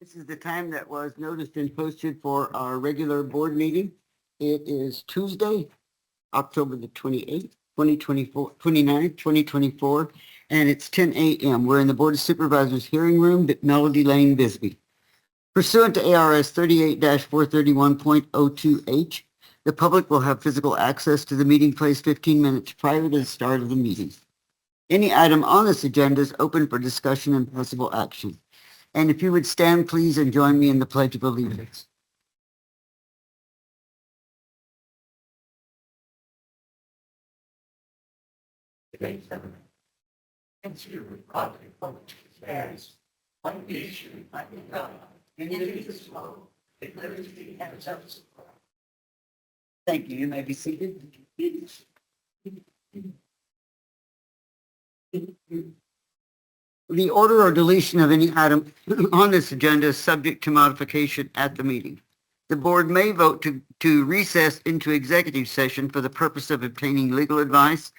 This is the time that was noticed and posted for our regular board meeting. It is Tuesday, October the 28th, 2024, 29th, 2024, and it's 10 a.m. We're in the Board of Supervisors hearing room at Melody Lane, Bisbee. Pursuant to ARS 38-431.02H, the public will have physical access to the meeting place 15 minutes prior to the start of the meeting. Any item on this agenda is open for discussion and possible action. And if you would stand, please, and join me in the Pledge of Allegiance. Thank you. You may be seated. The order or deletion of any item on this agenda is subject to modification at the meeting. The board may vote to recess into executive session for the purpose of obtaining legal advice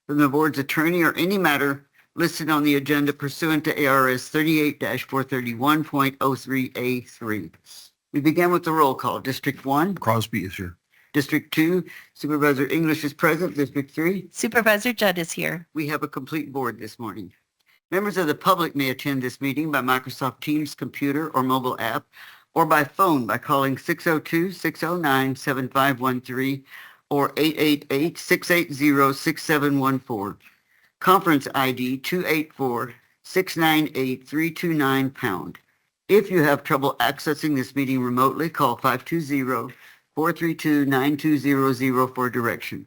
from the board's attorney or any matter listed on the agenda pursuant to ARS 38-431.03A3. We begin with the roll call. District 1. Crosby is here. District 2, Supervisor English is present. District 3. Supervisor Judd is here. We have a complete board this morning. Members of the public may attend this meeting by Microsoft Teams computer or mobile app, or by phone by calling 602-609-7513 or 888-680-6714. Conference ID 284-698-329#. If you have trouble accessing this meeting remotely, call 520-432-9200 for direction.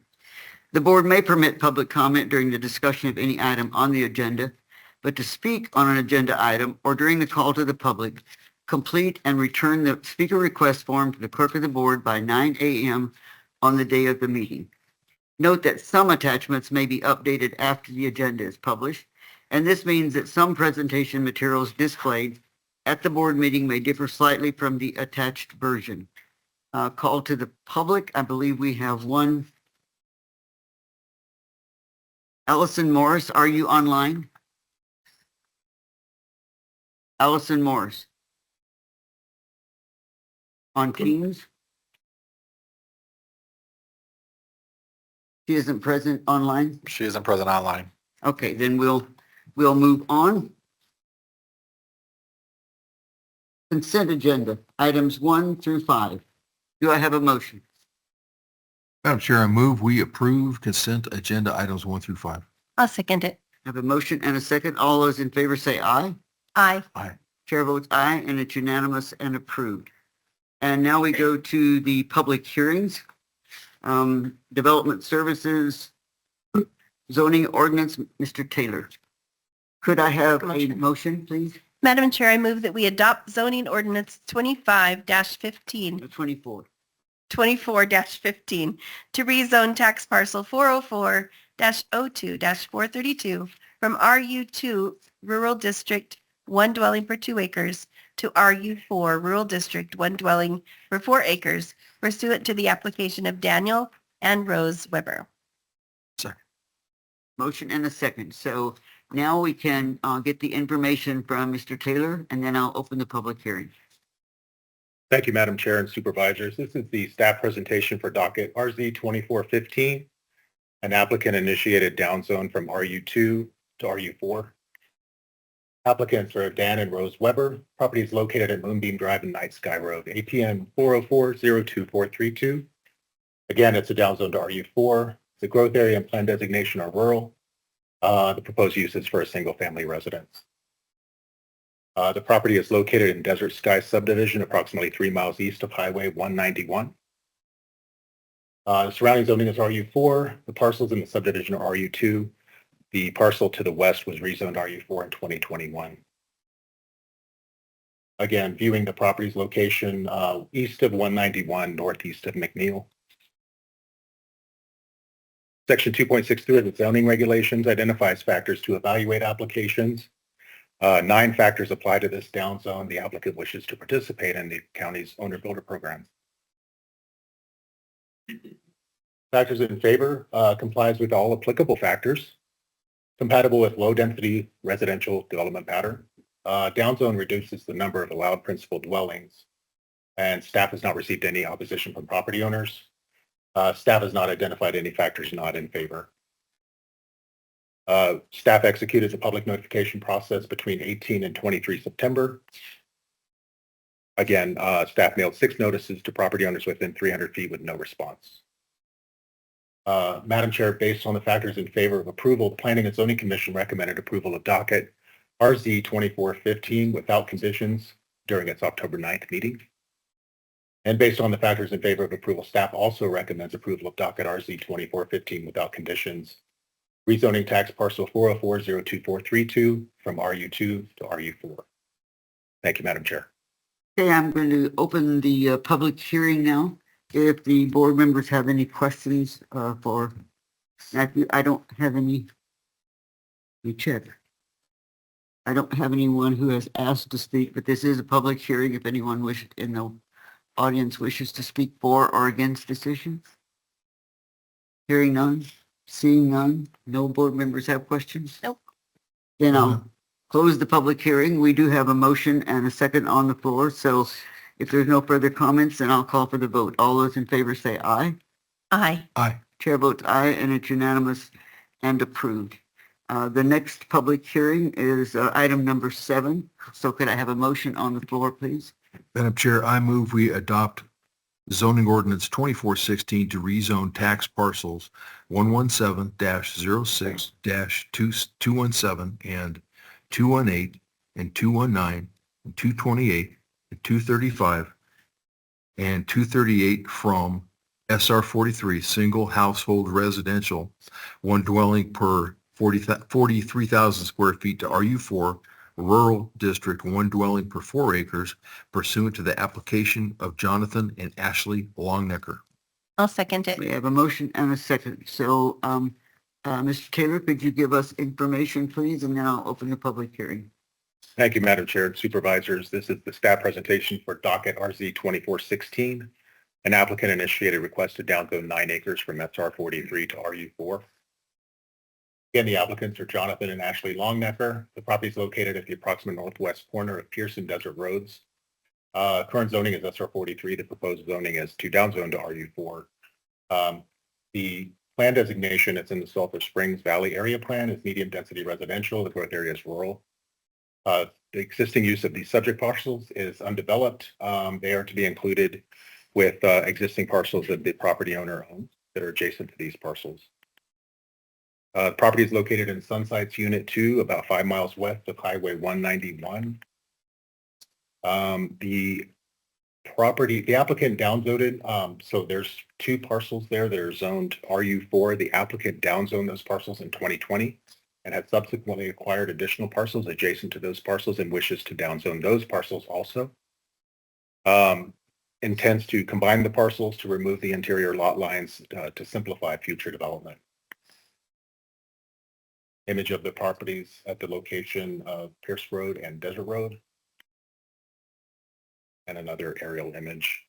The board may permit public comment during the discussion of any item on the agenda, but to speak on an agenda item or during the call to the public, complete and return the speaker request form to the clerk of the board by 9 a.m. on the day of the meeting. Note that some attachments may be updated after the agenda is published, and this means that some presentation materials displayed at the board meeting may differ slightly from the attached version. Call to the public. I believe we have one. Allison Morris, are you online? Allison Morris. On Teams? She isn't present online? She isn't present online. Okay, then we'll move on. Consent agenda, items 1 through 5. Do I have a motion? Madam Chair, I move we approve consent agenda items 1 through 5. I'll second it. I have a motion and a second. All those in favor say aye. Aye. Aye. Chair votes aye, and it's unanimous and approved. And now we go to the public hearings. Development Services, Zoning Ordinance, Mr. Taylor. Could I have a motion, please? Madam Chair, I move that we adopt zoning ordinance 25-15, 24-15 to rezone tax parcel 404-02-432 from RU2 Rural District 1 dwelling per 2 acres to RU4 Rural District 1 dwelling for 4 acres pursuant to the application of Daniel and Rose Weber. Second. Motion and a second. So now we can get the information from Mr. Taylor, and then I'll open the public hearing. Thank you, Madam Chair and Supervisors. This is the staff presentation for docket RZ 2415. An applicant initiated downzone from RU2 to RU4. Applicants are Dan and Rose Weber. Property is located at Moonbeam Drive and Night Sky Road, APN 404-02432. Again, it's a downzone to RU4. The growth area and plan designation are rural. The proposed use is for a single-family residence. The property is located in Desert Sky subdivision, approximately 3 miles east of Highway 191. The surrounding zoning is RU4. The parcels in the subdivision are RU2. The parcel to the west was rezoned RU4 in 2021. Again, viewing the property's location east of 191, northeast of McNeil. Section 2.63 of the zoning regulations identifies factors to evaluate applications. 9 factors apply to this downzone. The applicant wishes to participate in the county's owner-builder program. Factors in favor complies with all applicable factors. Compatible with low-density residential development pattern. Downzone reduces the number of allowed principal dwellings, and staff has not received any opposition from property owners. Staff has not identified any factors not in favor. Staff executed the public notification process between 18 and 23 September. Again, staff mailed 6 notices to property owners within 300 feet with no response. Madam Chair, based on the factors in favor of approval, the Planning and Zoning Commission recommended approval of docket RZ 2415 without conditions during its October 9th meeting. And based on the factors in favor of approval, staff also recommends approval of docket RZ 2415 without conditions, rezoning tax parcel 404-02432 from RU2 to RU4. Thank you, Madam Chair. Okay, I'm going to open the public hearing now. If the board members have any questions for Matthew, I don't have any. Let me check. I don't have anyone who has asked to speak, but this is a public hearing. If anyone in the audience wishes to speak for or against decision. Hearing none, seeing none, no board members have questions? Nope. Then I'll close the public hearing. We do have a motion and a second on the floor, so if there's no further comments, then I'll call for the vote. All those in favor say aye. Aye. Aye. Chair votes aye, and it's unanimous and approved. The next public hearing is item number 7. So could I have a motion on the floor, please? Madam Chair, I move we adopt zoning ordinance 2416 to rezone tax parcels 117-06-217 and 218 and 219 and 228 and 235 and 238 from SR 43 single household residential, one dwelling per 43,000 square feet to RU4 rural district, one dwelling per 4 acres pursuant to the application of Jonathan and Ashley Longnecker. I'll second it. We have a motion and a second. So, Mr. Taylor, could you give us information, please? And then I'll open the public hearing. Thank you, Madam Chair and Supervisors. This is the staff presentation for docket RZ 2416. An applicant initiated request to downzone 9 acres from SR 43 to RU4. Again, the applicants are Jonathan and Ashley Longnecker. The property is located at the approximate northwest corner of Pierce and Desert Roads. Current zoning is SR 43. The proposed zoning is to downzone to RU4. The plan designation that's in the Sulphur Springs Valley area plan is medium density residential. The growth area is rural. The existing use of these subject parcels is undeveloped. They are to be included with existing parcels that the property owner owns that are adjacent to these parcels. The property is located in Sunsites Unit 2, about 5 miles west of Highway 191. The applicant downzoned, so there's 2 parcels there that are zoned RU4. The applicant downzoned those parcels in 2020 and has subsequently acquired additional parcels adjacent to those parcels and wishes to downzone those parcels also. Intends to combine the parcels to remove the interior lot lines to simplify future development. Image of the properties at the location of Pierce Road and Desert Road. And another aerial image.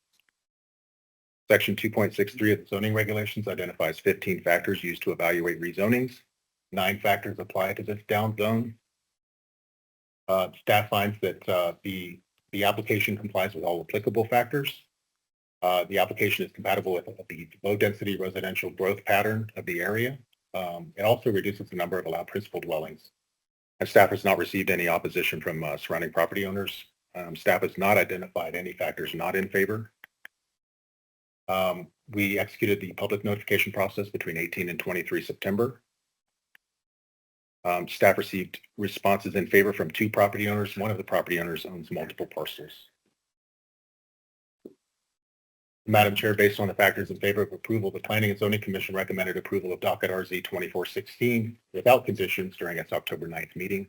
Section 2.63 of the zoning regulations identifies 15 factors used to evaluate rezonings. 9 factors apply to this downzone. Staff finds that the application complies with all applicable factors. The application is compatible with the low-density residential growth pattern of the area. It also reduces the number of allowed principal dwellings. And staff has not received any opposition from surrounding property owners. Staff has not identified any factors not in favor. We executed the public notification process between 18 and 23 September. Staff received responses in favor from 2 property owners. One of the property owners owns multiple parcels. Madam Chair, based on the factors in favor of approval, the Planning and Zoning Commission recommended approval of docket RZ 2416 without conditions during its October 9th meeting.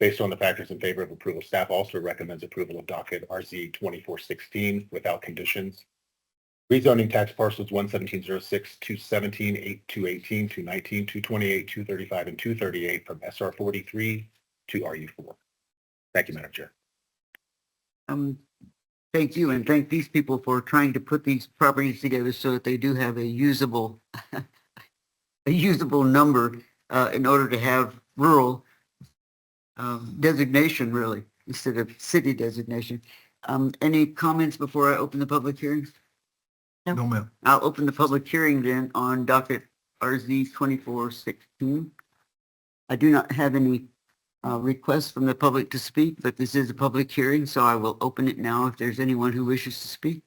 Based on the factors in favor of approval, staff also recommends approval of docket RZ 2416 without conditions. Rezoning tax parcels 11706, 217, 218, 219, 228, 235, and 238 from SR 43 to RU4. Thank you, Madam Chair. Thank you, and thank these people for trying to put these properties together so that they do have a usable number in order to have rural designation, really, instead of city designation. Any comments before I open the public hearing? No, ma'am. I'll open the public hearing then on docket RZ 2416. I do not have any requests from the public to speak, but this is a public hearing, so I will open it now if there's anyone who wishes to speak.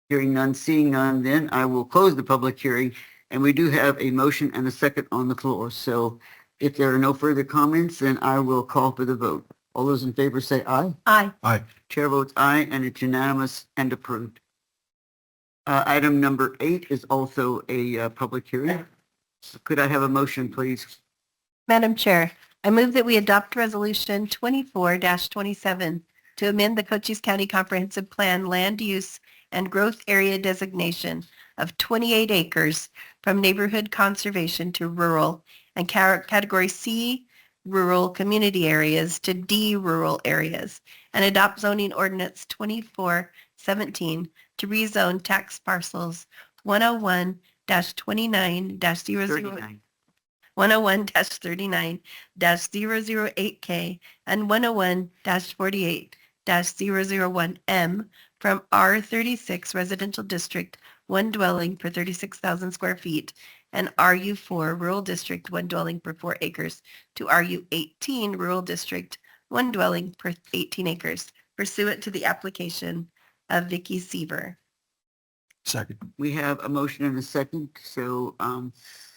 Hearing none, seeing none, then I will close the public hearing, and we do have a motion and a second on the floor. So if there are no further comments, then I will call for the vote. All those in favor say aye. Aye. Aye. Chair votes aye, and it's unanimous and approved. Item number 8 is also a public hearing. Could I have a motion, please? Madam Chair, I move that we adopt Resolution 24-27 to amend the Cochise County Comprehensive Plan Land Use and Growth Area designation of 28 acres from neighborhood conservation to rural and category C rural community areas to D rural areas, and adopt zoning ordinance 2417 to rezone tax parcels 101-29-00 39. 101-39-008K and 101-48-001M from R36 Residential District, 1 dwelling per 36,000 square feet, and RU4 Rural District, 1 dwelling per 4 acres, to RU18 Rural District, 1 dwelling per 18 acres, pursuant to the application of Vicky Seaver. Second. We have a motion and a second. So,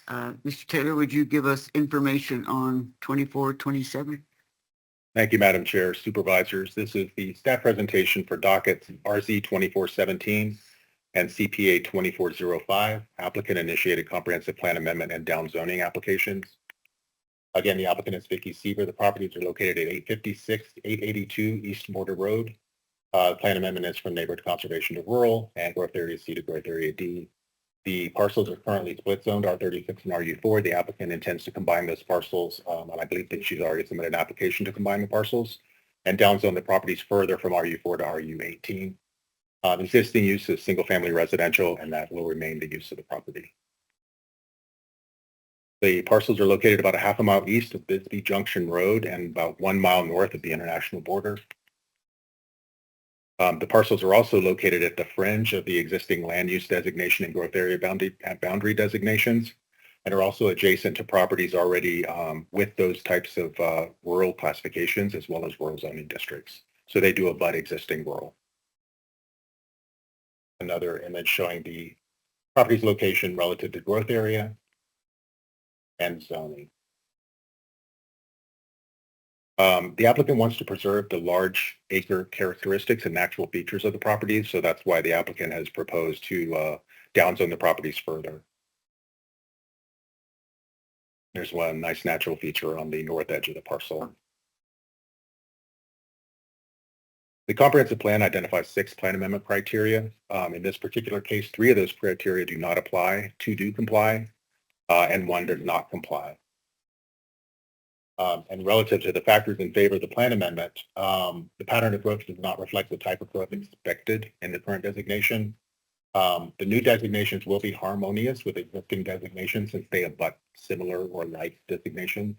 Mr. Taylor, would you give us information on 2427? Thank you, Madam Chair, Supervisors. This is the staff presentation for dockets RZ 2417 and CPA 2405, applicant initiated comprehensive plan amendment and down zoning applications. Again, the applicant is Vicky Seaver. The properties are located at 856, 882 East Border Road. Plan amendment is from neighborhood conservation to rural and growth area C to growth area D. The parcels are currently split zoned R36 and RU4. The applicant intends to combine those parcels, and I believe that she's already submitted an application to combine the parcels and downzone the properties further from RU4 to RU18. The existing use is single-family residential, and that will remain the use of the property. The parcels are located about a half a mile east of Bisbee Junction Road and about 1 mile north of the international border. The parcels are also located at the fringe of the existing land use designation and growth area boundary designations, and are also adjacent to properties already with those types of rural classifications as well as rural zoning districts. So they do abut existing rural. Another image showing the property's location relative to growth area and zoning. The applicant wants to preserve the large acre characteristics and natural features of the property, so that's why the applicant has proposed to downzone the properties further. There's one nice natural feature on the north edge of the parcel. The comprehensive plan identifies 6 plan amendment criteria. In this particular case, 3 of those criteria do not apply, 2 do comply, and 1 does not comply. And relative to the factors in favor of the plan amendment, the pattern of growth does not reflect the type of growth expected in the current designation. The new designations will be harmonious with existing designations since they abut similar or like designations.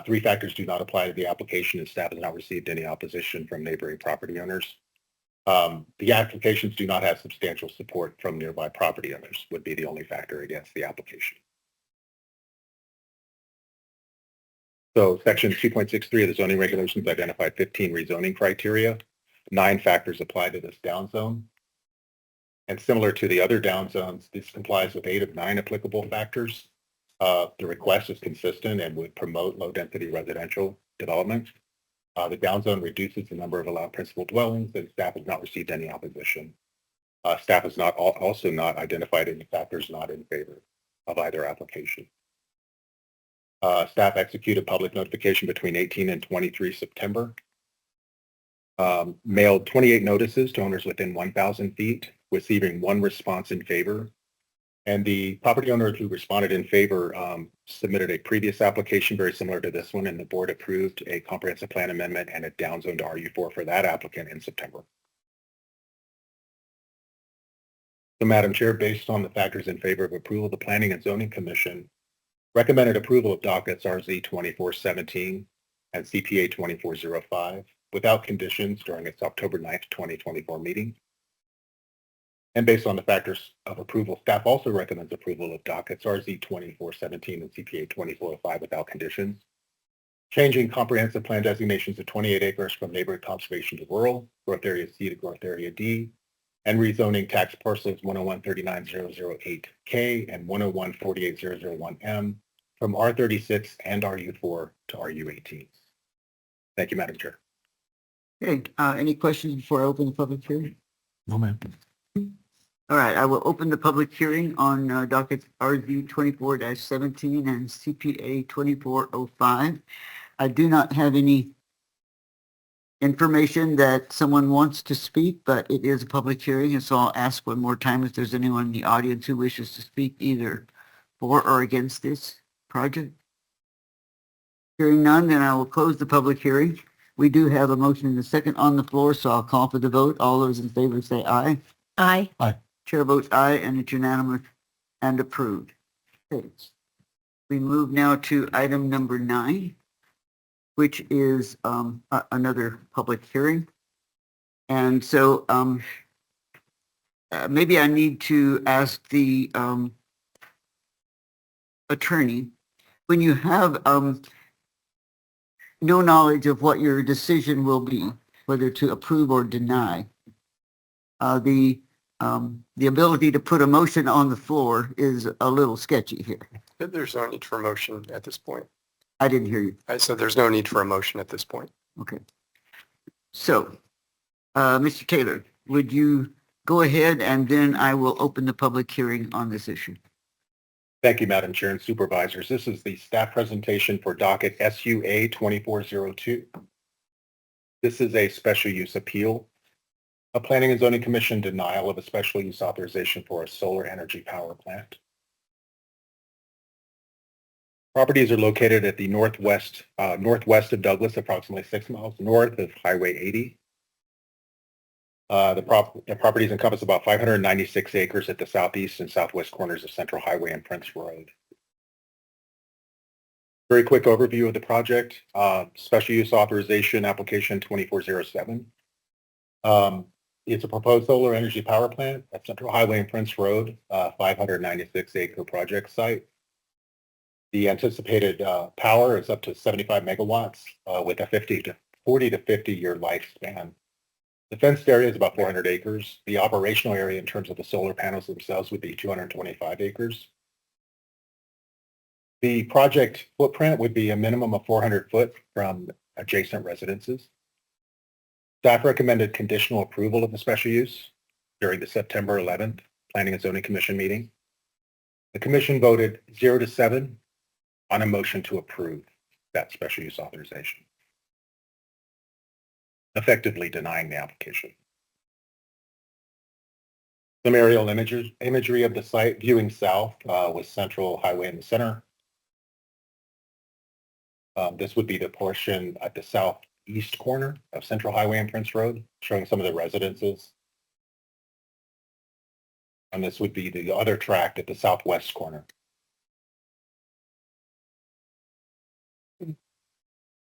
3 factors do not apply to the application, and staff has not received any opposition from neighboring property owners. The applications do not have substantial support from nearby property owners, would be the only factor against the application. So section 2.63 of the zoning regulations identified 15 rezoning criteria. 9 factors apply to this downzone. And similar to the other downzones, this complies with 8 of 9 applicable factors. The request is consistent and would promote low-density residential development. The downzone reduces the number of allowed principal dwellings, and staff has not received any opposition. Staff has also not identified any factors not in favor of either application. Staff executed public notification between 18 and 23 September. Mailed 28 notices to owners within 1,000 feet, receiving 1 response in favor. And the property owner who responded in favor submitted a previous application very similar to this one, and the board approved a comprehensive plan amendment and a downzone to RU4 for that applicant in September. So, Madam Chair, based on the factors in favor of approval, the Planning and Zoning Commission Recommended approval of dockets RZ 2417 and CPA 2405 without conditions during its October 9th, 2024 meeting. And based on the factors of approval, staff also recommends approval of dockets RZ 2417 and CPA 2405 without conditions. Changing comprehensive plan designations to 28 acres from neighborhood conservation to rural, growth area C to growth area D, and rezoning tax parcels 101-39008K and 101-48001M from R36 and RU4 to RU18. Thank you, Madam Chair. Okay, any questions before I open the public hearing? No, ma'am. All right, I will open the public hearing on docket RZ 24-17 and CPA 2405. I do not have any information that someone wants to speak, but it is a public hearing, and so I'll ask one more time if there's anyone in the audience who wishes to speak either for or against this project. Hearing none, then I will close the public hearing. We do have a motion and a second on the floor, so I'll call for the vote. All those in favor say aye. Aye. Chair votes aye, and it's unanimous and approved. Okay. We move now to item number 9, which is another public hearing. And so maybe I need to ask the attorney, when you have no knowledge of what your decision will be, whether to approve or deny, the ability to put a motion on the floor is a little sketchy here. There's no need for a motion at this point. I didn't hear you. I said there's no need for a motion at this point. Okay. So, Mr. Taylor, would you go ahead and then I will open the public hearing on this issue. Thank you, Madam Chair and Supervisors. This is the staff presentation for docket SUA 2402. This is a special use appeal. A Planning and Zoning Commission denial of a special use authorization for a solar energy power plant. Properties are located at the northwest of Douglas, approximately 6 miles north of Highway 80. The properties encompass about 596 acres at the southeast and southwest corners of Central Highway and Prince Road. Very quick overview of the project. Special use authorization application 2407. It's a proposed solar energy power plant at Central Highway and Prince Road, 596 acre project site. The anticipated power is up to 75 megawatts with a 40 to 50 year lifespan. The fenced area is about 400 acres. The operational area in terms of the solar panels themselves would be 225 acres. The project footprint would be a minimum of 400 foot from adjacent residences. Staff recommended conditional approval of the special use during the September 11th Planning and Zoning Commission meeting. The commission voted 0-7 on a motion to approve that special use authorization, effectively denying the application. Some aerial imagery of the site viewing south with Central Highway in the center. This would be the portion at the southeast corner of Central Highway and Prince Road, showing some of the residences. And this would be the other tract at the southwest corner.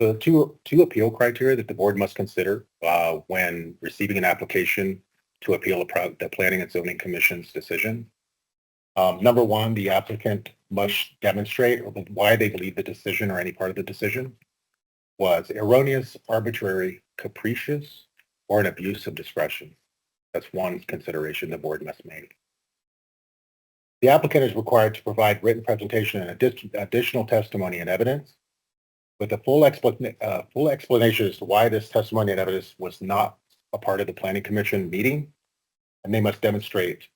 The two appeal criteria that the board must consider when receiving an application to appeal the Planning and Zoning Commission's decision. Number one, the applicant must demonstrate why they believe the decision or any part of the decision was erroneous, arbitrary, capricious, or an abuse of discretion. That's one consideration the board must make. The applicant is required to provide written presentation and additional testimony and evidence with a full explanation as to why this testimony and evidence was not a part of the Planning Commission meeting, and they must demonstrate,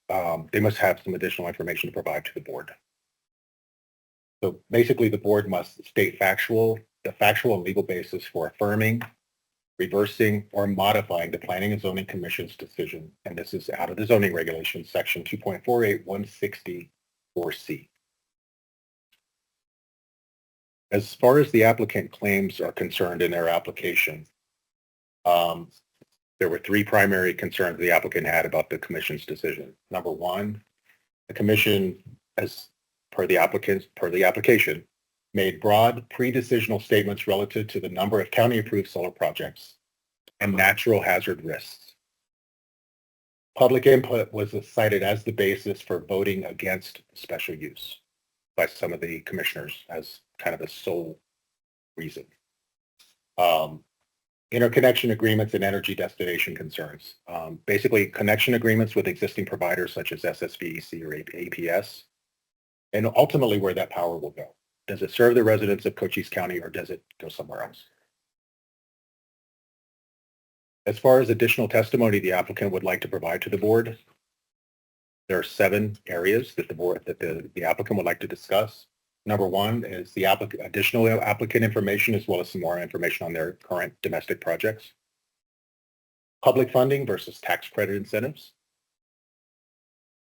they must have some additional information to provide to the board. So basically, the board must state the factual and legal basis for affirming, reversing, or modifying the Planning and Zoning Commission's decision, and this is out of the zoning regulations, section 2.48160(4)(c). As far as the applicant claims are concerned in their application, there were 3 primary concerns the applicant had about the commission's decision. Number one, the commission, as per the application, made broad pre-decisional statements relative to the number of county-approved solar projects and natural hazard risks. Public input was cited as the basis for voting against special use by some of the commissioners as kind of a sole reason. Interconnection agreements and energy destination concerns. Basically, connection agreements with existing providers such as SSVEC or APS, and ultimately where that power will go. Does it serve the residents of Cochise County or does it go somewhere else? As far as additional testimony the applicant would like to provide to the board, there are 7 areas that the applicant would like to discuss. Number 1 is the additional applicant information as well as some more information on their current domestic projects. Public funding versus tax credit incentives.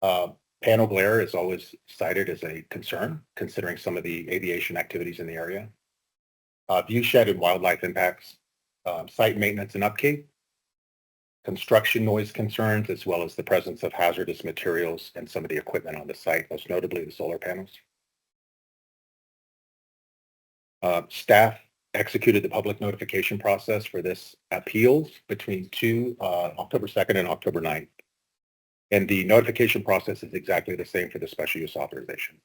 Panel glare is always cited as a concern considering some of the aviation activities in the area. Viewshed and wildlife impacts, site maintenance and upkeep, construction noise concerns, as well as the presence of hazardous materials and some of the equipment on the site, most notably the solar panels. Staff executed the public notification process for this appeals between October 2nd and October 9th. And the notification process is exactly the same for the special use authorization.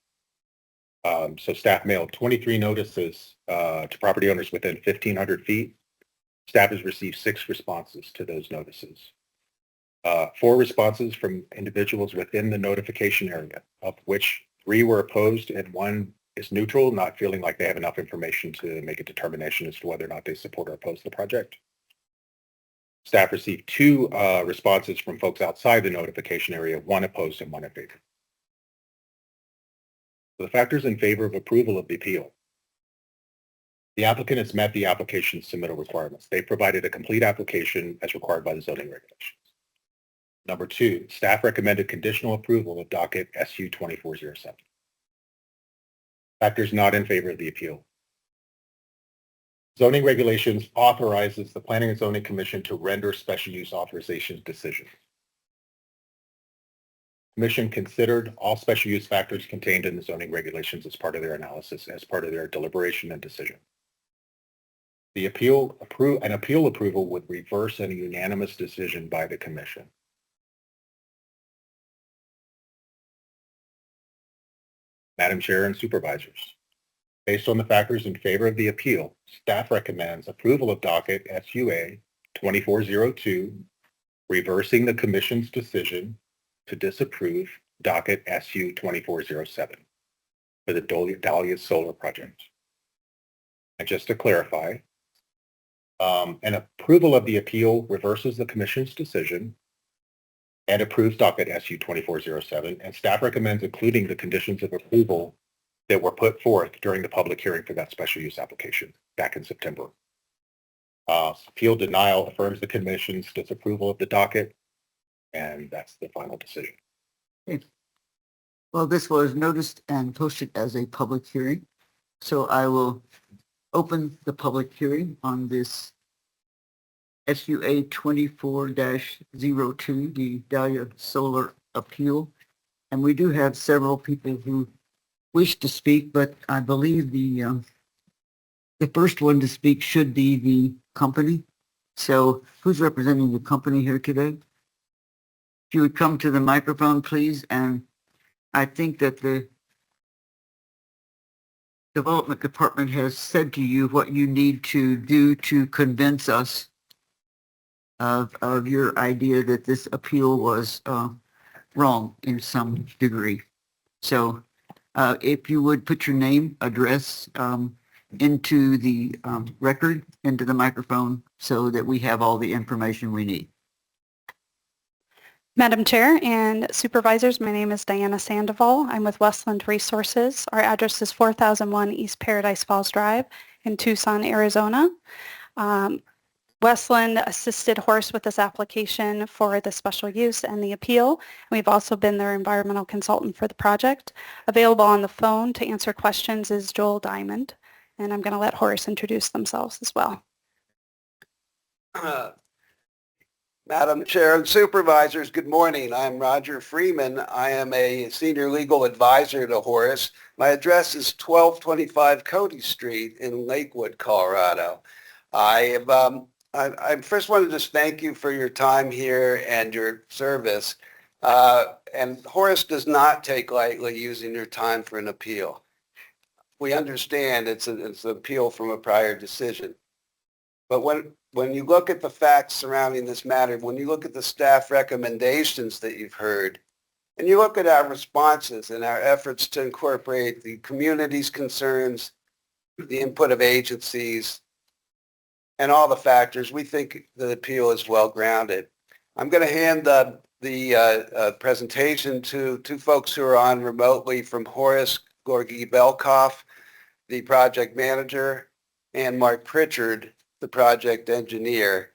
So staff mailed 23 notices to property owners within 1,500 feet. Staff has received 6 responses to those notices. 4 responses from individuals within the notification area, of which 3 were opposed and 1 is neutral, not feeling like they have enough information to make a determination as to whether or not they support or oppose the project. Staff received 2 responses from folks outside the notification area, 1 opposed and 1 in favor. So the factors in favor of approval of the appeal. The applicant has met the application submittal requirements. They provided a complete application as required by the zoning regulations. Number 2, staff recommended conditional approval of docket SU 2407. Factors not in favor of the appeal. Zoning regulations authorizes the Planning and Zoning Commission to render special use authorization decisions. Commission considered all special use factors contained in the zoning regulations as part of their analysis, as part of their deliberation and decision. The appeal approval would reverse any unanimous decision by the Commission. Madam Chair and Supervisors, based on the factors in favor of the appeal, staff recommends approval of docket SUA 2402, reversing the Commission's decision to disapprove docket SU 2407 for the Dahlia Solar Project. And just to clarify, an approval of the appeal reverses the Commission's decision and approves docket SU 2407, and staff recommends including the conditions of approval that were put forth during the public hearing for that special use application back in September. Appeal denial affirms the Commission's disapproval of the docket, and that's the final decision. Okay. Well, this was noticed and posted as a public hearing, so I will open the public hearing on this SUA 24-02, the Dahlia Solar Appeal. And we do have several people who wish to speak, but I believe the first one to speak should be the company. So who's representing the company here today? If you would come to the microphone, please. And I think that the Development Department has said to you what you need to do to convince us of your idea that this appeal was wrong in some degree. So if you would put your name, address into the record, into the microphone, so that we have all the information we need. Madam Chair and Supervisors, my name is Diana Sandoval. I'm with Westland Resources. Our address is 4001 East Paradise Falls Drive in Tucson, Arizona. Westland assisted Horace with this application for the special use and the appeal. We've also been their environmental consultant for the project. Available on the phone to answer questions is Joel Diamond, and I'm going to let Horace introduce themselves as well. Madam Chair and Supervisors, good morning. I'm Roger Freeman. I am a senior legal advisor to Horace. My address is 1225 Cody Street in Lakewood, Colorado. I first want to just thank you for your time here and your service. And Horace does not take lightly using your time for an appeal. We understand it's an appeal from a prior decision. But when you look at the facts surrounding this matter, when you look at the staff recommendations that you've heard, and you look at our responses and our efforts to incorporate the community's concerns, the input of agencies, and all the factors, we think the appeal is well-grounded. I'm going to hand the presentation to two folks who are on remotely from Horace, Gorgie Belkoff, the project manager, and Mark Pritchard, the project engineer,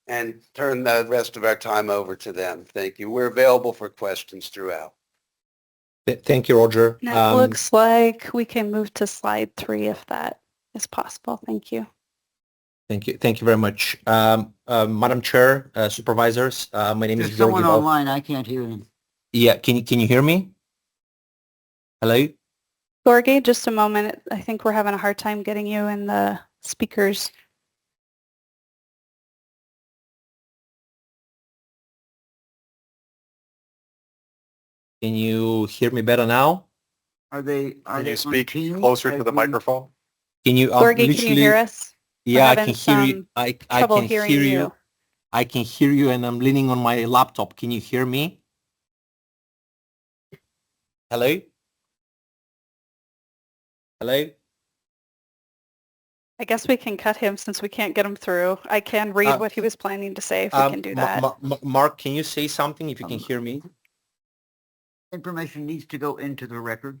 and turn the rest of our time over to them. Thank you. We're available for questions throughout. Thank you, Roger. And it looks like we can move to slide 3 if that is possible. Thank you. Thank you. Thank you very much. Madam Chair, Supervisors, my name is There's someone Georgi online. I can't hear him. Yeah, can you hear me? Hello? Gorgie, just a moment. I think we're having a hard time getting you in the speakers. Can you hear me better now? Are they Can on you speak Teams? closer to As the we- microphone? Can you Gorgie, can you hear us? Yeah, I having can hear you. some I trouble can hearing hear you. you. I can hear you, and I'm leaning on my laptop. Can you hear me? Hello? Hello? I guess we can cut him since we can't get him through. I can read what he was planning to say if we can do that. Mark, can you say something if you can hear me? Information needs to go into the record,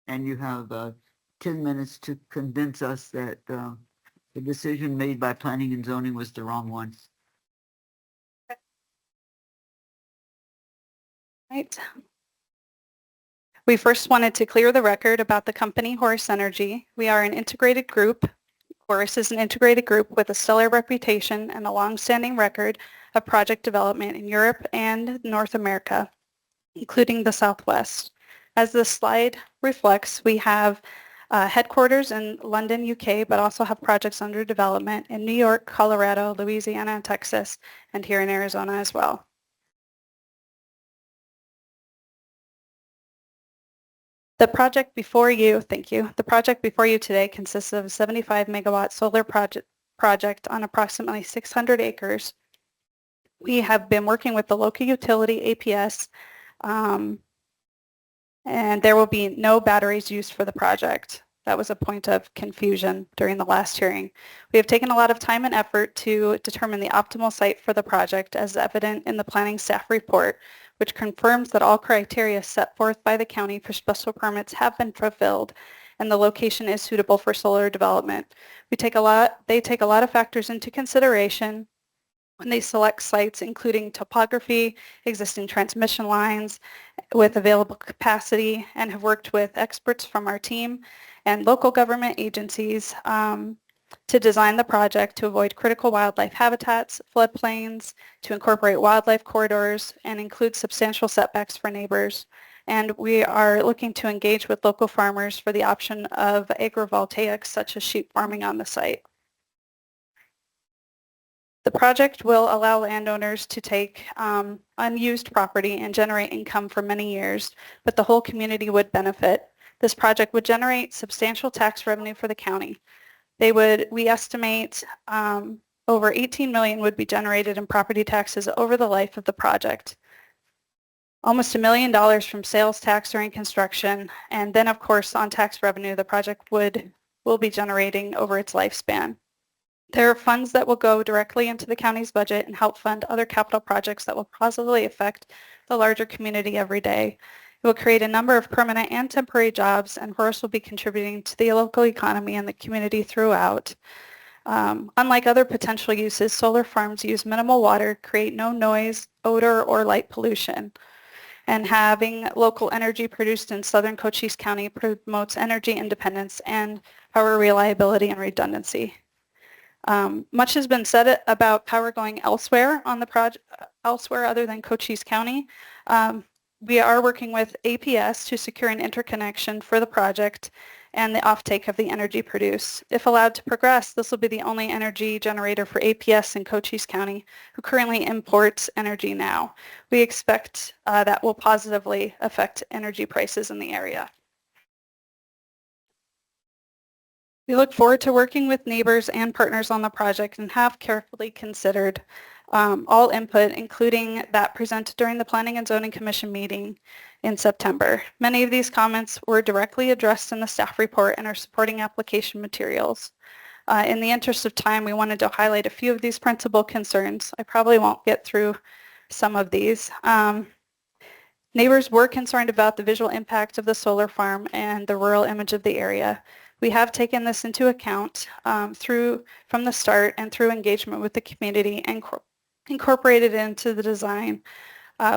and you have 10 minutes to convince us that the decision made by planning and zoning was the wrong one. Right. We first wanted to clear the record about the company Horace Energy. We are an integrated group. Horace is an integrated group with a stellar reputation and a long-standing record of project development in Europe and North America, including the Southwest. As this slide reflects, we have headquarters in London, UK, but also have projects under development in New York, Colorado, Louisiana, and Texas, and here in Arizona as well. The project before you, thank you. The project before you today consists of a 75 megawatt solar project on approximately 600 acres. We have been working with the local utility, APS, and there will be no batteries used for the project. That was a point of confusion during the last hearing. We have taken a lot of time and effort to determine the optimal site for the project, as evident in the planning staff report, which confirms that all criteria set forth by the county for special permits have been fulfilled and the location is suitable for solar development. They take a lot of factors into consideration when they select sites, including topography, existing transmission lines with available capacity, and have worked with experts from our team and local government agencies to design the project to avoid critical wildlife habitats, floodplains, to incorporate wildlife corridors, and include substantial setbacks for neighbors. And we are looking to engage with local farmers for the option of agrivoltaics, such as sheep farming on the site. The project will allow landowners to take unused property and generate income for many years, but the whole community would benefit. This project would generate substantial tax revenue for the county. We estimate over 18 million would be generated in property taxes over the life of the project. Almost $1 million from sales tax during construction, and then of course on tax revenue the project will be generating over its lifespan. There are funds that will go directly into the county's budget and help fund other capital projects that will positively affect the larger community every day. It will create a number of permanent and temporary jobs, and Horace will be contributing to the local economy and the community throughout. Unlike other potential uses, solar farms use minimal water, create no noise, odor, or light pollution. And having local energy produced in southern Cochise County promotes energy independence and power reliability and redundancy. Much has been said about power going elsewhere on the project, elsewhere other than Cochise County. We are working with APS to secure an interconnection for the project and the offtake of the energy produced. If allowed to progress, this will be the only energy generator for APS in Cochise County who currently imports energy now. We expect that will positively affect energy prices in the area. We look forward to working with neighbors and partners on the project and have carefully considered all input, including that presented during the Planning and Zoning Commission meeting in September. Many of these comments were directly addressed in the staff report and our supporting application materials. In the interest of time, we wanted to highlight a few of these principal concerns. I probably won't get through some of these. Neighbors were concerned about the visual impact of the solar farm and the rural image of the area. We have taken this into account from the start and through engagement with the community and incorporated into the design.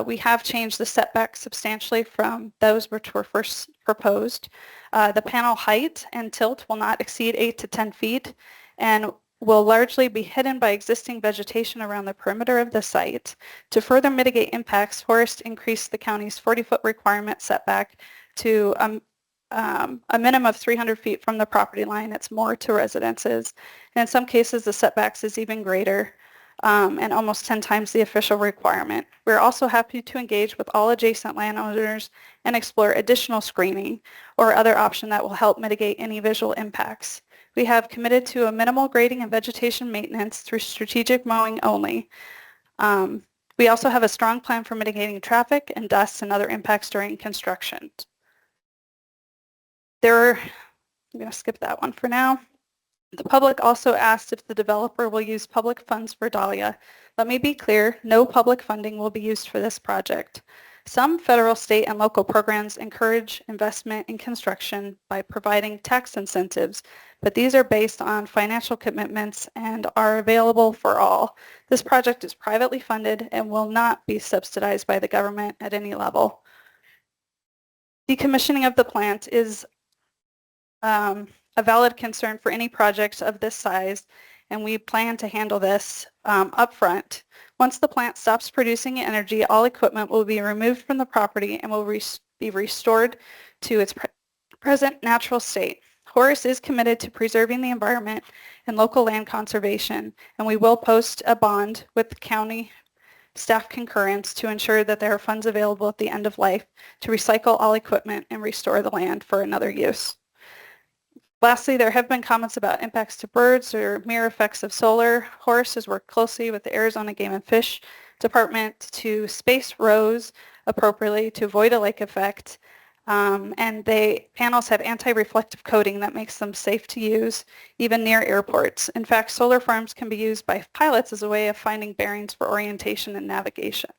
We have changed the setback substantially from those which were first proposed. The panel height and tilt will not exceed 8 to 10 feet and will largely be hidden by existing vegetation around the perimeter of the site. To further mitigate impacts, Forest increased the county's 40-foot requirement setback to a minimum of 300 feet from the property line. It's more to residences. And in some cases, the setbacks is even greater and almost 10 times the official requirement. We're also happy to engage with all adjacent landowners and explore additional screening or other option that will help mitigate any visual impacts. We have committed to a minimal grading and vegetation maintenance through strategic mowing only. We also have a strong plan for mitigating traffic and dust and other impacts during construction. I'm going to skip that one for now. The public also asked if the developer will use public funds for Dahlia. Let me be clear, no public funding will be used for this project. Some federal, state, and local programs encourage investment in construction by providing tax incentives, but these are based on financial commitments and are available for all. This project is privately funded and will not be subsidized by the government at any level. Decommissioning of the plant is a valid concern for any projects of this size, and we plan to handle this upfront. Once the plant stops producing energy, all equipment will be removed from the property and will be restored to its present natural state. Horace is committed to preserving the environment and local land conservation, and we will post a bond with the county staff concurrence to ensure that there are funds available at the end of life to recycle all equipment and restore the land for another use. Lastly, there have been comments about impacts to birds or mere effects of solar. Horace has worked closely with the Arizona Game and Fish Department to space rows appropriately to avoid a lake effect. And the panels have anti-reflective coating that makes them safe to use, even near airports. In fact, solar farms can be used by pilots as a way of finding bearings for orientation and navigation.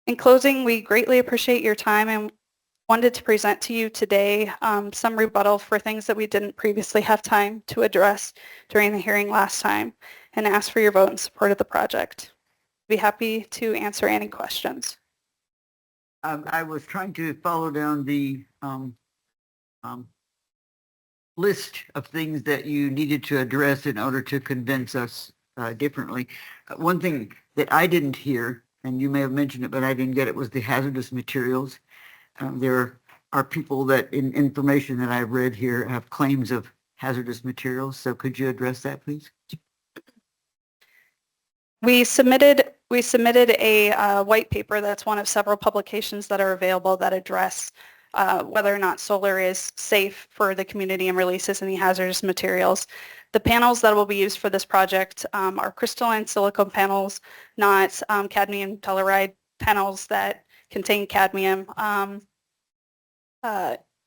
In closing, we greatly appreciate your time and wanted to present to you today some rebuttal for things that we didn't previously have time to address during the hearing last time, and ask for your vote in support of the project. I'd be happy to answer any questions. I was trying to follow down the list of things that you needed to address in order to convince us differently. One thing that I didn't hear, and you may have mentioned it, but I didn't get it, was the hazardous materials. There are people that, in information that I've read here, have claims of hazardous materials. So could you address that, please? We submitted a white paper that's one of several publications that are available that address whether or not solar is safe for the community and releases any hazardous materials. The panels that will be used for this project are crystalline silicone panels, not cadmium telluride panels that contain cadmium.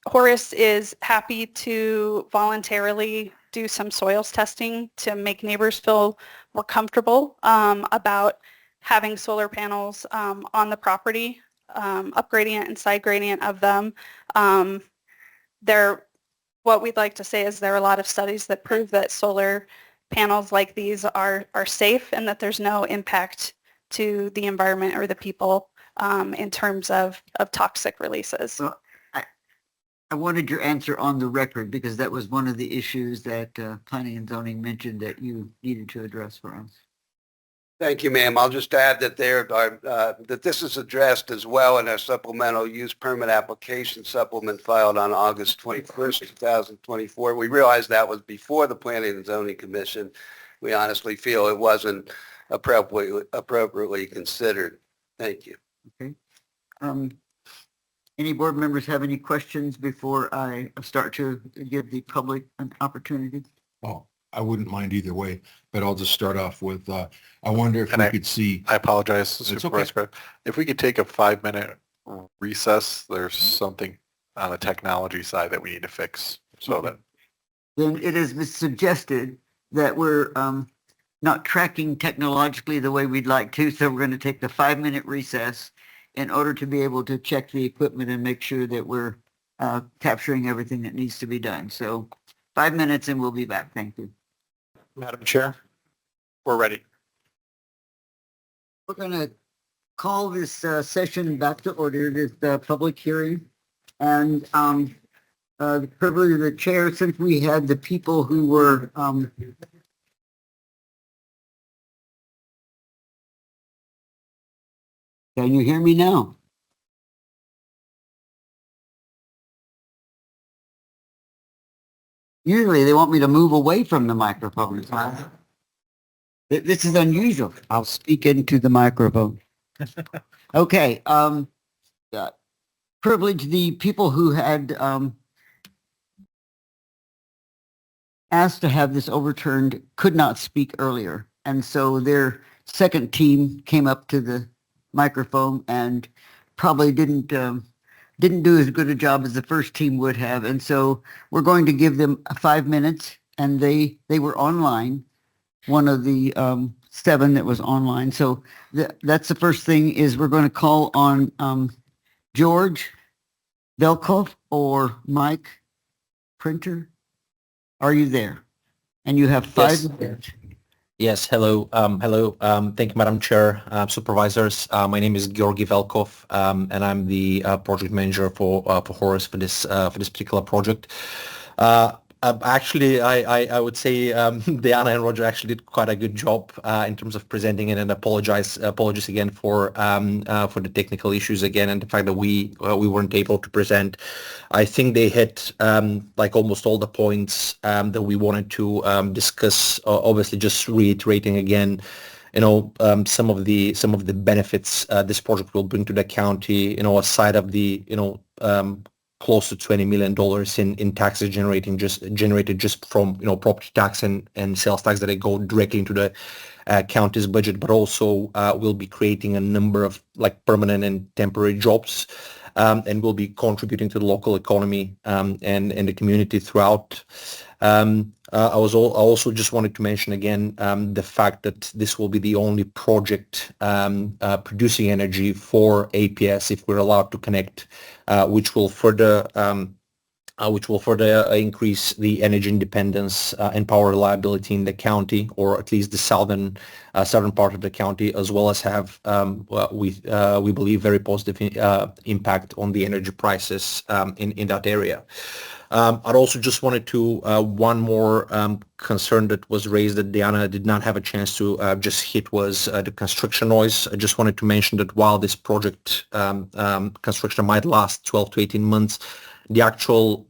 Horace is happy to voluntarily do some soils testing to make neighbors feel more comfortable about having solar panels on the property, up gradient and side gradient of them. What we'd like to say is there are a lot of studies that prove that solar panels like these are safe and that there's no impact to the environment or the people in terms of toxic releases. Well, I wanted your answer on the record because that was one of the issues that planning and zoning mentioned that you needed to address for us. Thank you, ma'am. I'll just add that that this is addressed as well in our supplemental use permit application supplement filed on August 21st, 2024. We realized that was before the Planning and Zoning Commission. We honestly feel it wasn't appropriately considered. Thank you. Okay. Any board members have any questions before I start to give the public an opportunity? Oh, I wouldn't mind either way, but I'll just start off with, I wonder if And we could see, I apologize, It's okay. Supervisor. Scott. If we could take a 5-minute recess, there's something on the technology side that we need to fix. So that Then it has been suggested that we're not tracking technologically the way we'd like to, so we're going to take the 5-minute recess in order to be able to check the equipment and make sure that we're capturing everything that needs to be done. So 5 minutes and we'll be back. Thank you. Madam Chair, we're ready. We're going to call this session back to order, this public hearing. And the privilege of the chair, since we had the people who were can you hear me now? Usually they want me to move away from the microphone. This is unusual. I'll speak into the microphone. Okay. Privilege, the people who had asked to have this overturned could not speak earlier. And so their second team came up to the microphone and probably didn't do as good a job as the first team would have. And so we're going to give them 5 minutes, and they were online, one of the 7 that was online. So that's the first thing is we're going to call on George Velkov or Mike Printer. Are you there? And you have 5 minutes. Yes, hello. Thank you, Madam Chair, Supervisors. My name is Georgi Velkov, and I'm the project manager for Horace for this particular project. Actually, I would say Diana and Roger actually did quite a good job in terms of presenting it, and apologies again for the technical issues again and the fact that we weren't able to present. I think they hit like almost all the points that we wanted to discuss. Obviously, just reiterating again, some of the benefits this project will bring to the county. Aside of the close to $20 million in taxes generated just from property tax and sales tax that go directly into the county's budget, but also we'll be creating a number of like permanent and temporary jobs, and will be contributing to the local economy and the community throughout. I also just wanted to mention again the fact that this will be the only project producing energy for APS if we're allowed to connect, which will further increase the energy independence and power reliability in the county, or at least the southern part of the county, as well as have we believe very positive impact on the energy prices in that area. I'd also just wanted to one more concern that was raised that Diana did not have a chance to just hit was the construction noise. I just wanted to mention that while this project construction might last 12 to 18 months, the actual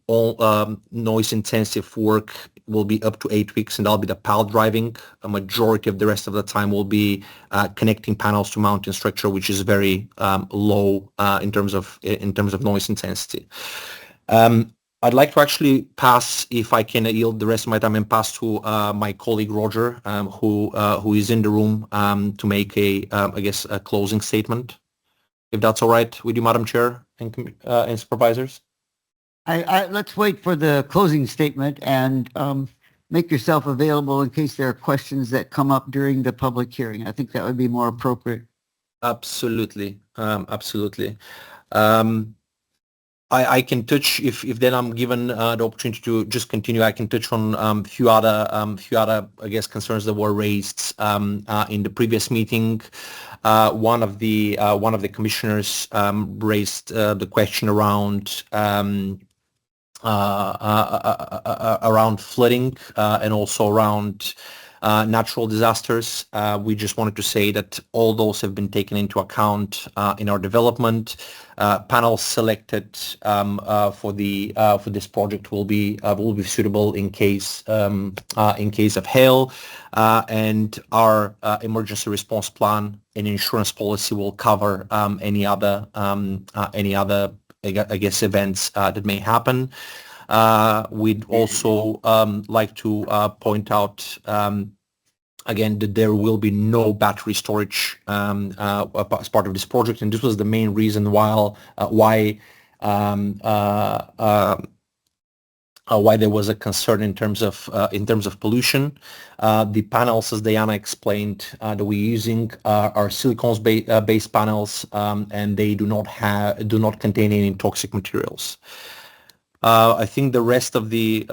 noise intensive work will be up to 8 weeks, and that'll be the pile driving. A majority of the rest of the time will be connecting panels to mounting structure, which is very low in terms of noise intensity. I'd like to actually pass, if I can yield the rest of my time and pass to my colleague Roger, who is in the room to make a closing statement, if that's all right with you, Madam Chair and Supervisors. Let's wait for the closing statement and make yourself available in case there are questions that come up during the public hearing. I think that would be more appropriate. Absolutely. I can touch if then I'm given the opportunity to just continue. I can touch on a few other I guess concerns that were raised in the previous meeting. One of the commissioners raised the question around around flooding and also around natural disasters. We just wanted to say that all those have been taken into account in our development. Panels selected for this project will be suitable in case of hail, and our emergency response plan and insurance policy will cover any other I guess events that may happen. We'd also like to point out again that there will be no battery storage as part of this project, and this was the main reason why there was a concern in terms of pollution. The panels, as Diana explained, that we're using are silicones based panels, and they do not contain any toxic materials. I think the rest of the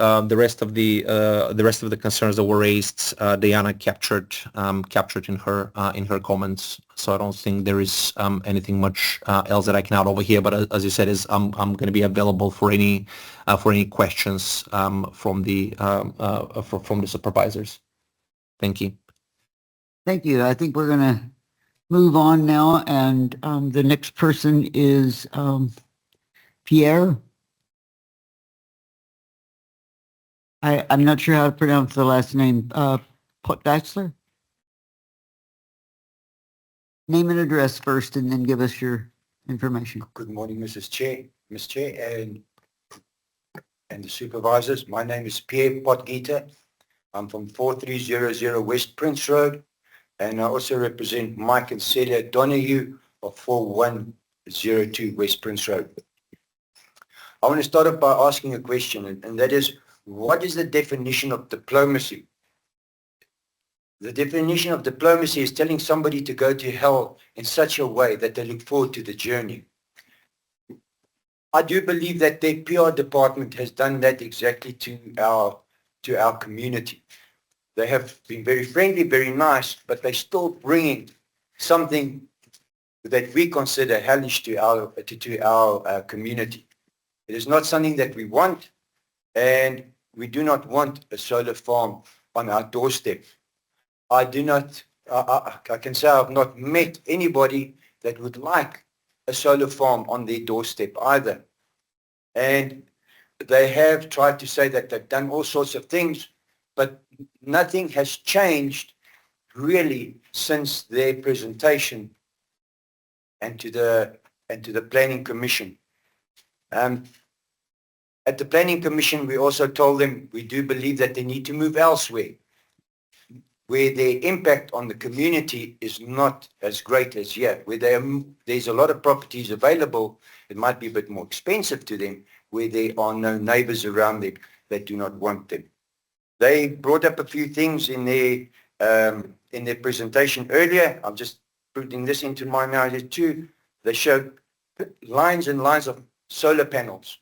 concerns that were raised, Diana captured in her comments. So I don't think there is anything much else that I can add over here. But as you said, I'm going to be available for any questions from the supervisors. Thank you. Thank you. I think we're going to move on now, and the next person is Pierre. I'm not sure how to pronounce the last name. Potdaxler? Name and address first, and then give us your information. Good morning, Ms. Chair, and the supervisors. My name is Pierre Potgieter. I'm from 4300 West Prince Road, and I also represent Mike and Celia Donahue of 4102 West Prince Road. I want to start off by asking a question, and that is, what is the definition of diplomacy? The definition of diplomacy is telling somebody to go to hell in such a way that they look forward to the journey. I do believe that their PR department has done that exactly to our community. They have been very friendly, very nice, but they're still bringing something that we consider hellish to our community. It is not something that we want, and we do not want a solar farm on our doorstep. I can say I've not met anybody that would like a solar farm on their doorstep either. And they have tried to say that they've done all sorts of things, but nothing has changed really since their presentation and to the Planning Commission. At the Planning Commission, we also told them we do believe that they need to move elsewhere, where their impact on the community is not as great as here. Where there's a lot of properties available, it might be a bit more expensive to them, where there are no neighbors around them that do not want them. They brought up a few things in their presentation earlier. I'm just putting this into my mind too. They showed lines and lines of solar panels,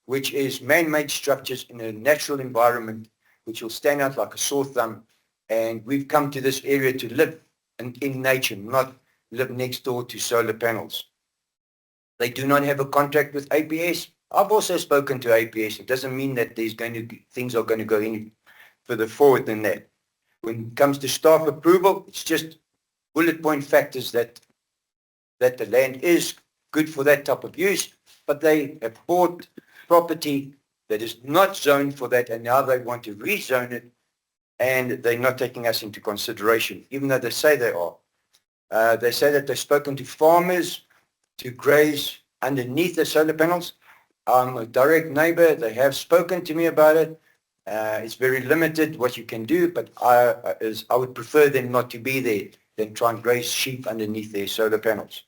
which is man-made structures in a natural environment, which will stand out like a sore thumb. And we've come to this area to live in nature, not live next door to solar panels. They do not have a contract with APS. I've also spoken to APS. It doesn't mean that things are going to go any further forward than that. When it comes to staff approval, it's just bullet point factors that the land is good for that type of use, but they have bought property that is not zoned for that, and now they want to rezone it, and they're not taking us into consideration, even though they say they are. They say that they've spoken to farmers to graze underneath the solar panels. I'm a direct neighbor. They have spoken to me about it. It's very limited what you can do, but I would prefer them not to be there than try and graze sheep underneath their solar panels.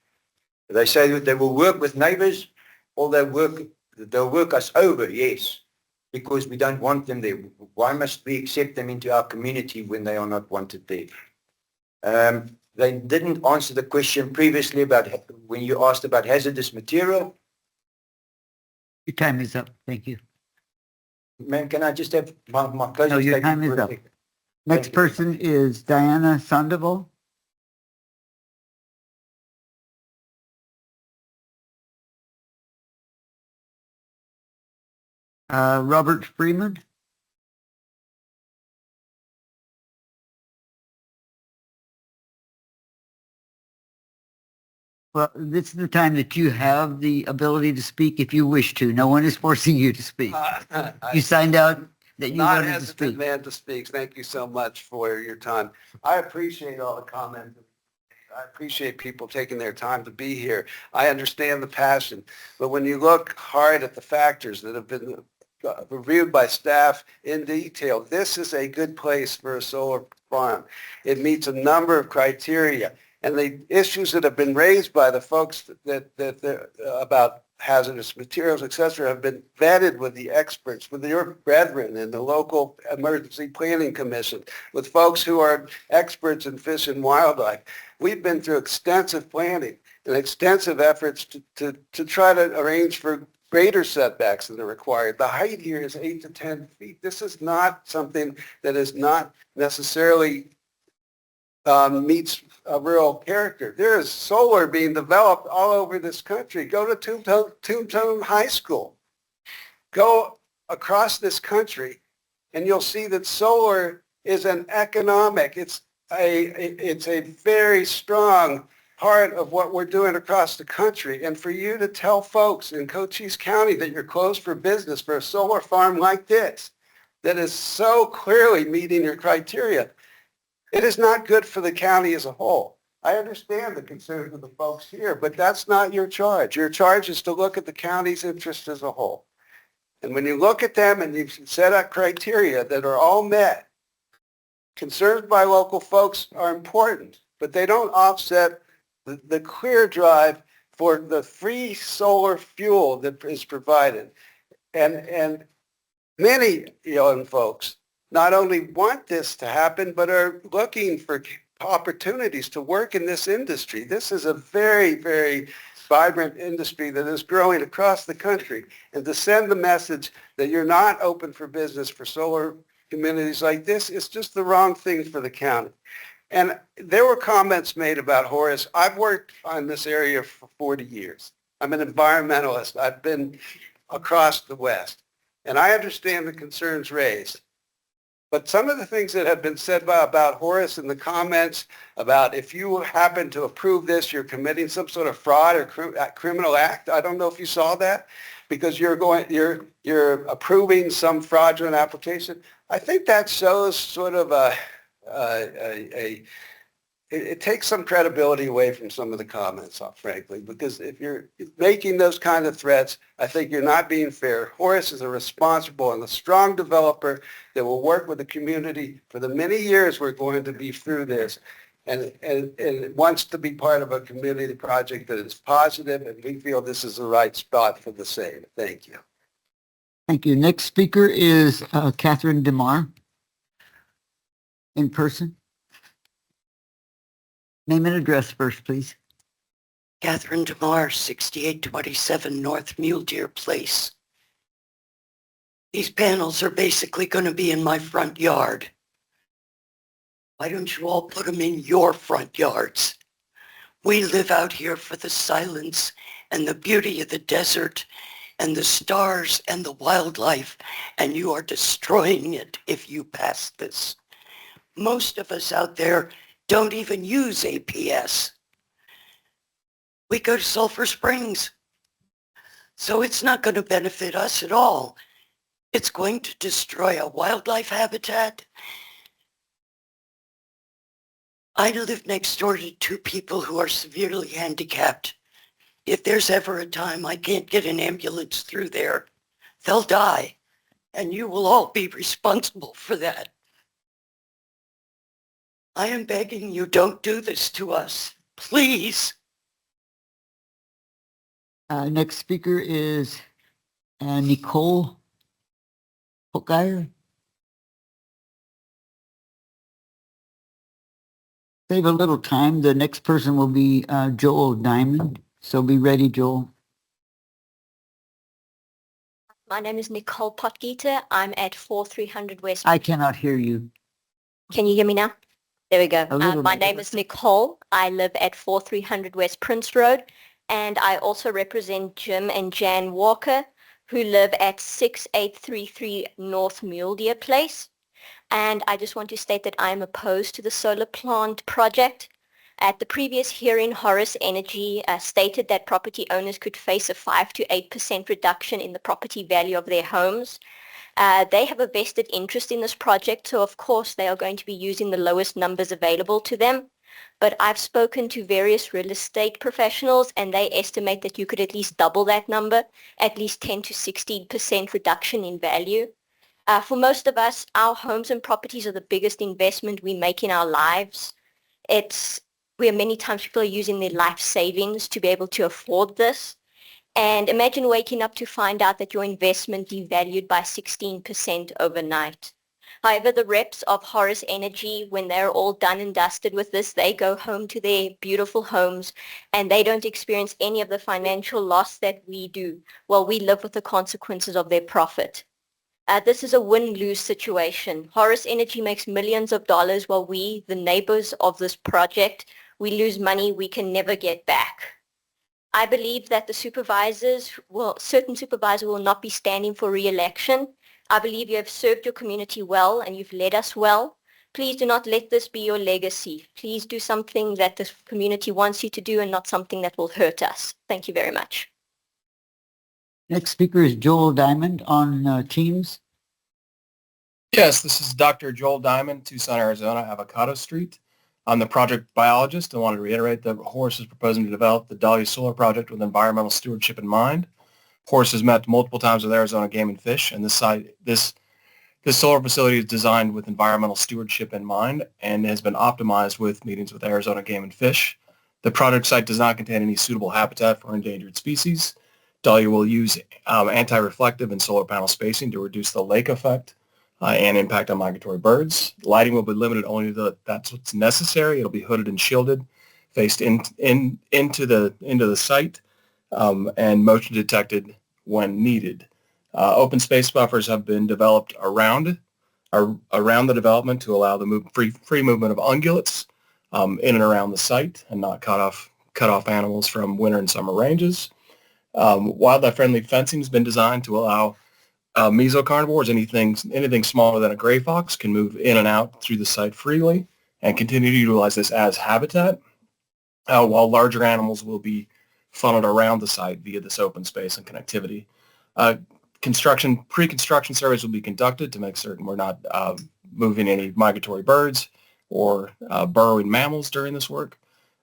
They say that they will work with neighbors, or they'll work us over, yes, because we don't want them there. Why must we accept them into our community when they are not wanted there? They didn't answer the question previously about when you asked about hazardous material. Your time is up. Thank you. Ma'am, can I just have my closing No, your statement time is for a up. second? Next Thank you. person is Diana Sandoval. Robert Freeman. Well, this is the time that you have the ability to speak if you wish to. No one is forcing you to speak. You signed out that you Not wanted to hesitant speak. man to speak. Thank you so much for your time. I appreciate all the comments. I appreciate people taking their time to be here. I understand the passion, but when you look hard at the factors that have been reviewed by staff in detail, this is a good place for a solar farm. It meets a number of criteria, and the issues that have been raised by the folks about hazardous materials, et cetera, have been vetted with the experts, with your brethren in the local emergency planning commission, with folks who are experts in fish and wildlife. We've been through extensive planning and extensive efforts to try to arrange for greater setbacks than are required. The height here is 8 to 10 feet. This is not something that is not necessarily meets a real character. There is solar being developed all over this country. Go to Tombstone High School. Go across this country and you'll see that solar is an economic, it's a very strong part of what we're doing across the country. And for you to tell folks in Cochise County that you're closed for business for a solar farm like this, that is so clearly meeting your criteria, it is not good for the county as a whole. I understand the concerns of the folks here, but that's not your charge. Your charge is to look at the county's interest as a whole. And when you look at them and you set up criteria that are all met, concerns by local folks are important, but they don't offset the clear drive for the free solar fuel that is provided. And many young folks not only want this to happen, but are looking for opportunities to work in this industry. This is a very, very vibrant industry that is growing across the country. And to send the message that you're not open for business for solar communities like this is just the wrong thing for the county. And there were comments made about Horace. I've worked on this area for 40 years. I'm an environmentalist. I've been across the West. And I understand the concerns raised. But some of the things that have been said about Horace in the comments about if you happen to approve this, you're committing some sort of fraud or criminal act. I don't know if you saw that because you're approving some fraudulent application. I think that shows sort of it takes some credibility away from some of the comments, frankly, because if you're making those kind of threats, I think you're not being fair. Horace is a responsible and a strong developer that will work with the community for the many years we're going to be through this, and wants to be part of a community project that is positive, and we feel this is the right spot for the same. Thank you. Thank you. Next speaker is Catherine DeMar. In person. Name and address first, please. Catherine DeMar, 6827 North Mule Deer Place. These panels are basically going to be in my front yard. Why don't you all put them in your front yards? We live out here for the silence and the beauty of the desert and the stars and the wildlife, and you are destroying it if you pass this. Most of us out there don't even use APS. We go to Sulphur Springs. So it's not going to benefit us at all. It's going to destroy a wildlife habitat. I live next door to two people who are severely handicapped. If there's ever a time I can't get an ambulance through there, they'll die. And you will all be responsible for that. I am begging you, don't do this to us. Please. Next speaker is Nicole Hochgeier. Save a little time. The next person will be Joel Diamond. So be ready, Joel. My name is Nicole Potgieter. I'm at 4300 West. I cannot hear you. Can you hear me now? There we go. A little My bit. name is Nicole. I live at 4300 West Prince Road, and I also represent Jim and Jan Walker, who live at 6833 North Mule Deer Place. And I just want to state that I am opposed to the solar plant project. At the previous hearing, Horace Energy stated that property owners could face a 5 to 8% reduction in the property value of their homes. They have a vested interest in this project, so of course they are going to be using the lowest numbers available to them. But I've spoken to various real estate professionals and they estimate that you could at least double that number, at least 10 to 16% reduction in value. For most of us, our homes and properties are the biggest investment we make in our lives. Where many times people are using their life savings to be able to afford this. And imagine waking up to find out that your investment devalued by 16% overnight. However, the reps of Horace Energy, when they're all done and dusted with this, they go home to their beautiful homes and they don't experience any of the financial loss that we do while we live with the consequences of their profit. This is a win-lose situation. Horace Energy makes millions of dollars while we, the neighbors of this project, we lose money we can never get back. I believe that certain supervisors will not be standing for re-election. I believe you have served your community well and you've led us well. Please do not let this be your legacy. Please do something that the community wants you to do and not something that will hurt us. Thank you very much. Next speaker is Joel Diamond on Teams. Yes, this is Dr. Joel Diamond, Tucson, Arizona, Avocado Street. I'm the project biologist and wanted to reiterate that Horace is proposing to develop the Dahlia Solar Project with environmental stewardship in mind. Horace has met multiple times with Arizona Game and Fish, and this solar facility is designed with environmental stewardship in mind and has been optimized with meetings with Arizona Game and Fish. The project site does not contain any suitable habitat for endangered species. Dahlia will use anti-reflective and solar panel spacing to reduce the lake effect and impact on migratory birds. Lighting will be limited only to that's what's necessary. It'll be hooded and shielded, faced into the site, and motion detected when needed. Open space buffers have been developed around the development to allow the free movement of ungulates in and around the site and not cut off animals from winter and summer ranges. Wildlife-friendly fencing has been designed to allow mesocarnivores, anything smaller than a gray fox, can move in and out through the site freely and continue to utilize this as habitat, while larger animals will be funneled around the site via this open space and connectivity. Pre-construction surveys will be conducted to make certain we're not moving any migratory birds or burrowing mammals during this work.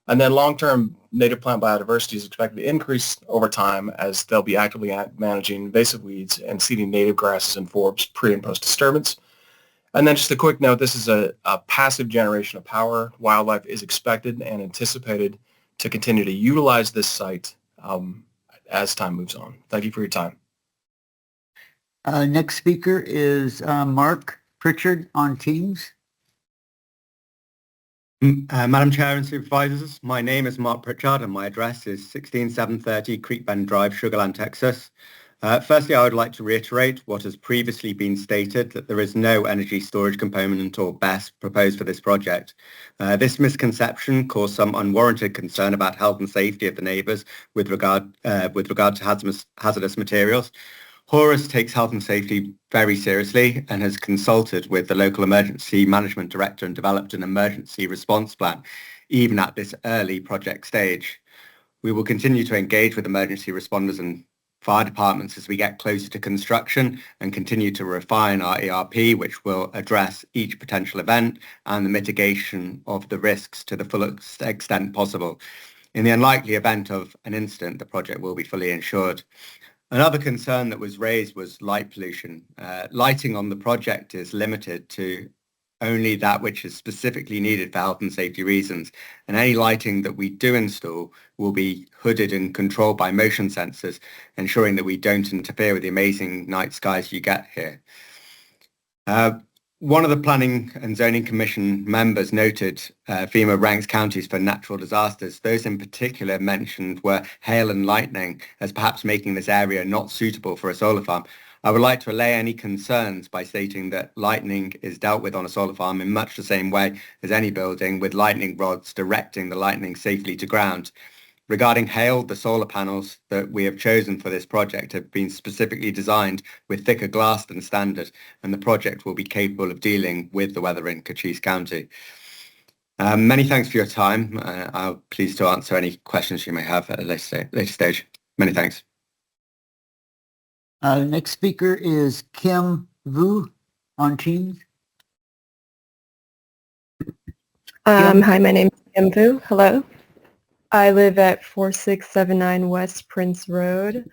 And then long-term native plant biodiversity is expected to increase over time as they'll be actively managing invasive weeds and seeding native grasses and forbs pre and post-disturbance. And then just a quick note, this is a passive generation of power. Wildlife is expected and anticipated to continue to utilize this site as time moves on. Thank you for your time. Next speaker is Mark Pritchard on Teams. Madam Chair and Supervisors, my name is Mark Pritchard and my address is 16730 Creekbend Drive, Sugar Land, Texas. Firstly, I would like to reiterate what has previously been stated, that there is no energy storage component or BESS proposed for this project. This misconception caused some unwarranted concern about health and safety of the neighbours with regard to hazardous materials. Horace takes health and safety very seriously and has consulted with the local emergency management director and developed an emergency response plan, even at this early project stage. We will continue to engage with emergency responders and fire departments as we get closer to construction and continue to refine our ERP, which will address each potential event and the mitigation of the risks to the fullest extent possible. In the unlikely event of an incident, the project will be fully insured. Another concern that was raised was light pollution. Lighting on the project is limited to only that which is specifically needed for health and safety reasons, and any lighting that we do install will be hooded and controlled by motion sensors, ensuring that we don't interfere with the amazing night skies you get here. One of the Planning and Zoning Commission members noted FEMA ranks counties for natural disasters. Those in particular mentioned were hail and lightning as perhaps making this area not suitable for a solar farm. I would like to allay any concerns by stating that lightning is dealt with on a solar farm in much the same way as any building, with lightning rods directing the lightning safely to ground. Regarding hail, the solar panels that we have chosen for this project have been specifically designed with thicker glass than standard, and the project will be capable of dealing with the weather in Cochise County. Many thanks for your time. I'm pleased to answer any questions you may have at a later stage. Many thanks. Next speaker is Kim Vu on Teams. Hi, my name is Kim Vu. Hello. I live at 4679 West Prince Road.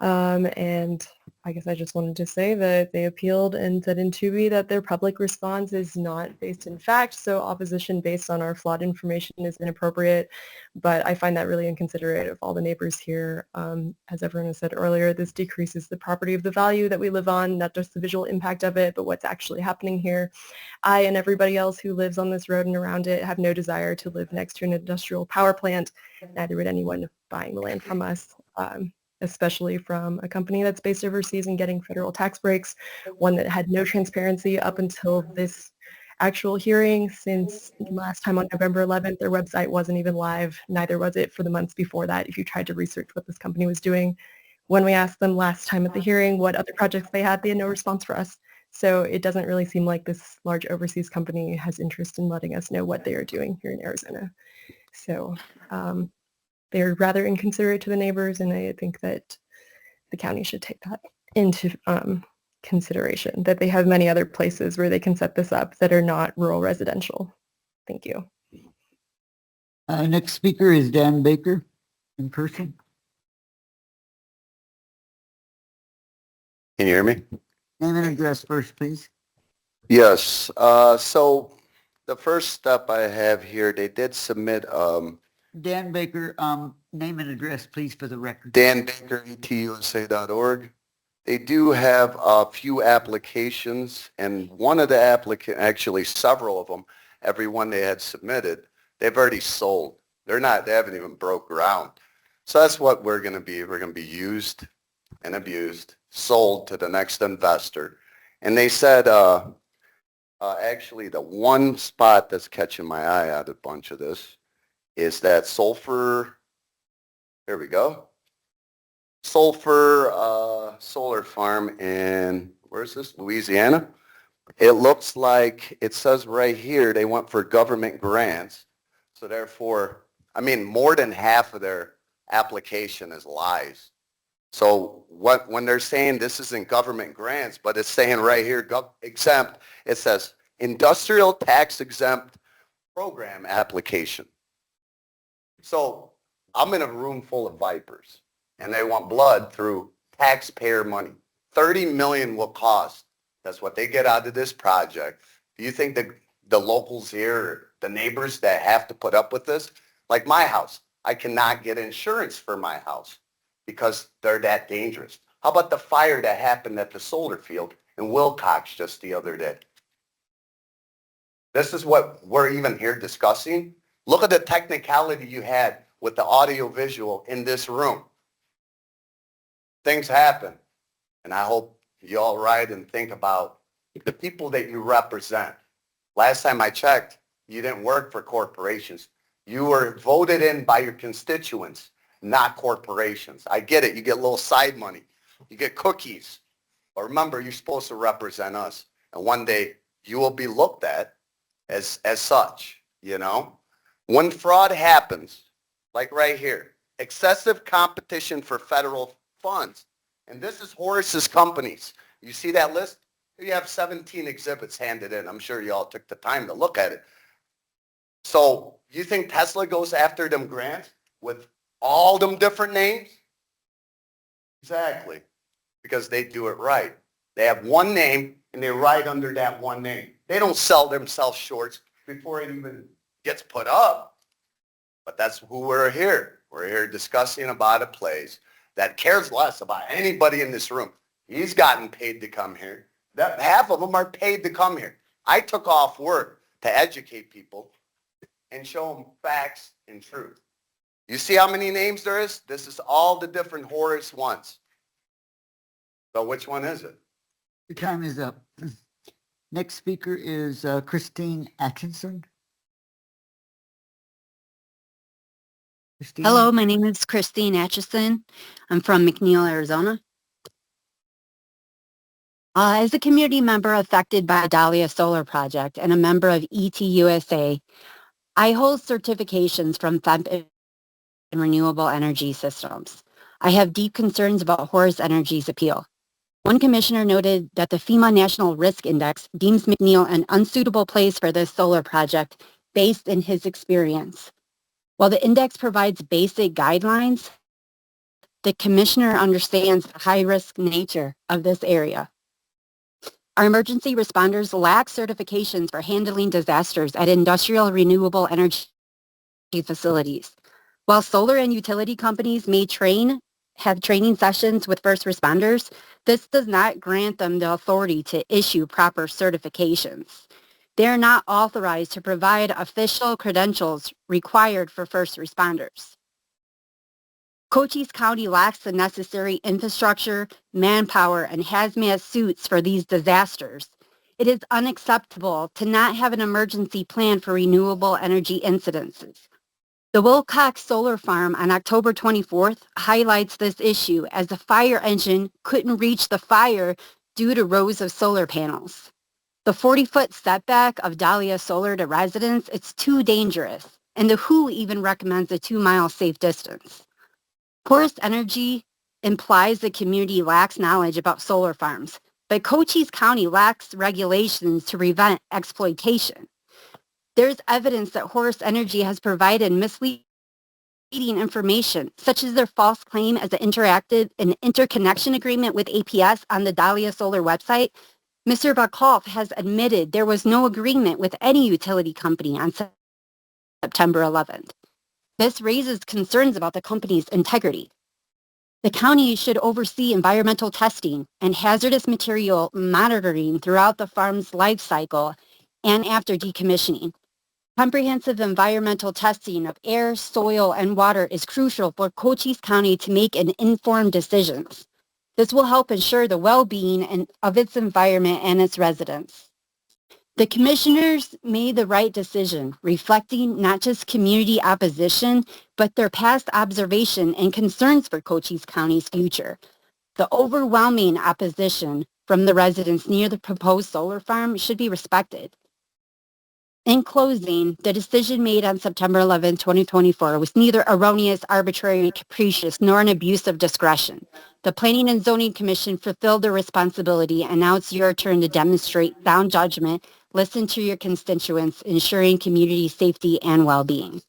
And I guess I just wanted to say that they appealed and said in Tubi that their public response is not based in fact, so opposition based on our flawed information is inappropriate. But I find that really inconsiderate of all the neighbors here. As everyone has said earlier, this decreases the property of the value that we live on, not just the visual impact of it, but what's actually happening here. I and everybody else who lives on this road and around it have no desire to live next to an industrial power plant, neither would anyone buying the land from us. Especially from a company that's based overseas and getting federal tax breaks, one that had no transparency up until this actual hearing. Since last time on November 11th, their website wasn't even live. Neither was it for the months before that if you tried to research what this company was doing. When we asked them last time at the hearing what other projects they had no response for us. So it doesn't really seem like this large overseas company has interest in letting us know what they are doing here in Arizona. So they're rather inconsiderate to the neighbors, and I think that the county should take that into consideration, that they have many other places where they can set this up that are not rural residential. Thank you. Next speaker is Dan Baker in person. Can you hear me? Name and address first, please. Yes. So the first step I have here, they did submit Dan Baker, name and address, please, for the record. Dan Baker, etusa.org. They do have a few applications, and one of the actually several of them, every one they had submitted, they've already sold. They haven't even broke ground. So that's what we're going to be. We're going to be used and abused, sold to the next investor. And they said, actually, the one spot that's catching my eye out of a bunch of this is that sulfur, here we go, sulfur solar farm in, where's this, Louisiana? It looks like, it says right here, they went for government grants. So therefore, I mean, more than half of their application is lies. So when they're saying this isn't government grants, but it's saying right here, exempt, it says industrial tax exempt program application. So I'm in a room full of vipers, and they want blood through taxpayer money. $30 million will cost. That's what they get out of this project. Do you think that the locals here, the neighbors that have to put up with this, like my house, I cannot get insurance for my house because they're that dangerous. How about the fire that happened at the solar field in Wilcox just the other day? This is what we're even here discussing. Look at the technicality you had with the audio visual in this room. Things happen. And I hope you all write and think about the people that you represent. Last time I checked, you didn't work for corporations. You were voted in by your constituents, not corporations. I get it. You get a little side money. You get cookies. But remember, you're supposed to represent us. And one day you will be looked at as such, you know? When fraud happens, like right here, excessive competition for federal funds, and this is Horace's companies. You see that list? You have 17 exhibits handed in. I'm sure you all took the time to look at it. So you think Tesla goes after them grants with all them different names? Exactly, because they do it right. They have one name and they write under that one name. They don't sell themselves shorts before it even gets put up. But that's who we're here. We're here discussing about a place that cares less about anybody in this room. He's gotten paid to come here. That half of them are paid to come here. I took off work to educate people and show them facts and truth. You see how many names there is? This is all the different Horace ones. So which one is it? Your time is up. Next speaker is Christine Atkinson. Christine? Hello, my name is Christine Atchison. I'm from McNeil, Arizona. As a community member affected by Dahlia Solar Project and a member of ETUSA, I hold certifications from FEMP and Renewable Energy Systems. I have deep concerns about Horace Energy's appeal. One commissioner noted that the FEMA National Risk Index deems McNeil an unsuitable place for this solar project based in his experience. While the index provides basic guidelines, the commissioner understands the high-risk nature of this area. Our emergency responders lack certifications for handling disasters at industrial renewable energy facilities. While solar and utility companies may have training sessions with first responders, this does not grant them the authority to issue proper certifications. They are not authorized to provide official credentials required for first responders. Cochise County lacks the necessary infrastructure, manpower, and hazmat suits for these disasters. It is unacceptable to not have an emergency plan for renewable energy incidences. The Wilcox Solar Farm on October 24th highlights this issue as the fire engine couldn't reach the fire due to rows of solar panels. The 40-foot setback of Dahlia Solar to residents, it's too dangerous, and the WHO even recommends a 2-mile safe distance. Horace Energy implies the community lacks knowledge about solar farms, but Cochise County lacks regulations to prevent exploitation. There's evidence that Horace Energy has provided misleading information, such as their false claim as an interconnection agreement with APS on the Dahlia Solar website. Mr. Bakoff has admitted there was no agreement with any utility company on September 11th. This raises concerns about the company's integrity. The county should oversee environmental testing and hazardous material monitoring throughout the farm's life cycle and after decommissioning. Comprehensive environmental testing of air, soil, and water is crucial for Cochise County to make an informed decisions. This will help ensure the well-being of its environment and its residents. The commissioners made the right decision, reflecting not just community opposition, but their past observation and concerns for Cochise County's future. The overwhelming opposition from the residents near the proposed solar farm should be respected. In closing, the decision made on September 11, 2024 was neither erroneous, arbitrary, capricious, nor an abuse of discretion. The Planning and Zoning Commission fulfilled their responsibility, and now it's your turn to demonstrate sound judgment, listen to your constituents, ensuring community safety and well-being.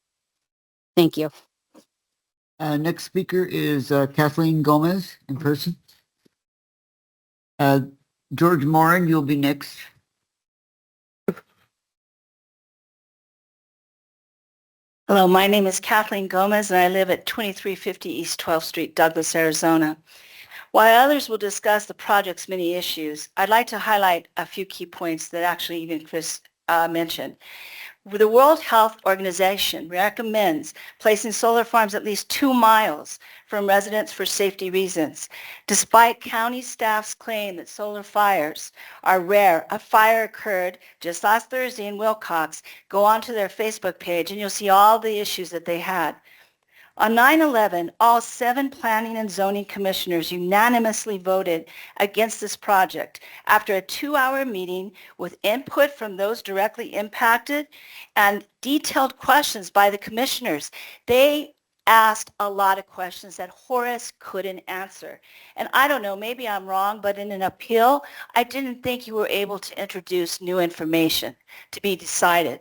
Thank you. Next speaker is Kathleen Gomez in person. George Moran, you'll be next. Hello, my name is Kathleen Gomez and I live at 2350 East 12th Street, Douglas, Arizona. While others will discuss the project's many issues, I'd like to highlight a few key points that actually even Chris mentioned. The World Health Organization recommends placing solar farms at least 2 miles from residents for safety reasons. Despite county staff's claim that solar fires are rare, a fire occurred just last Thursday in Wilcox. Go onto their Facebook page and you'll see all the issues that they had. On 9/11, all 7 planning and zoning commissioners unanimously voted against this project after a 2-hour meeting with input from those directly impacted and detailed questions by the commissioners. They asked a lot of questions that Horace couldn't answer. And I don't know, maybe I'm wrong, but in an appeal, I didn't think you were able to introduce new information to be decided.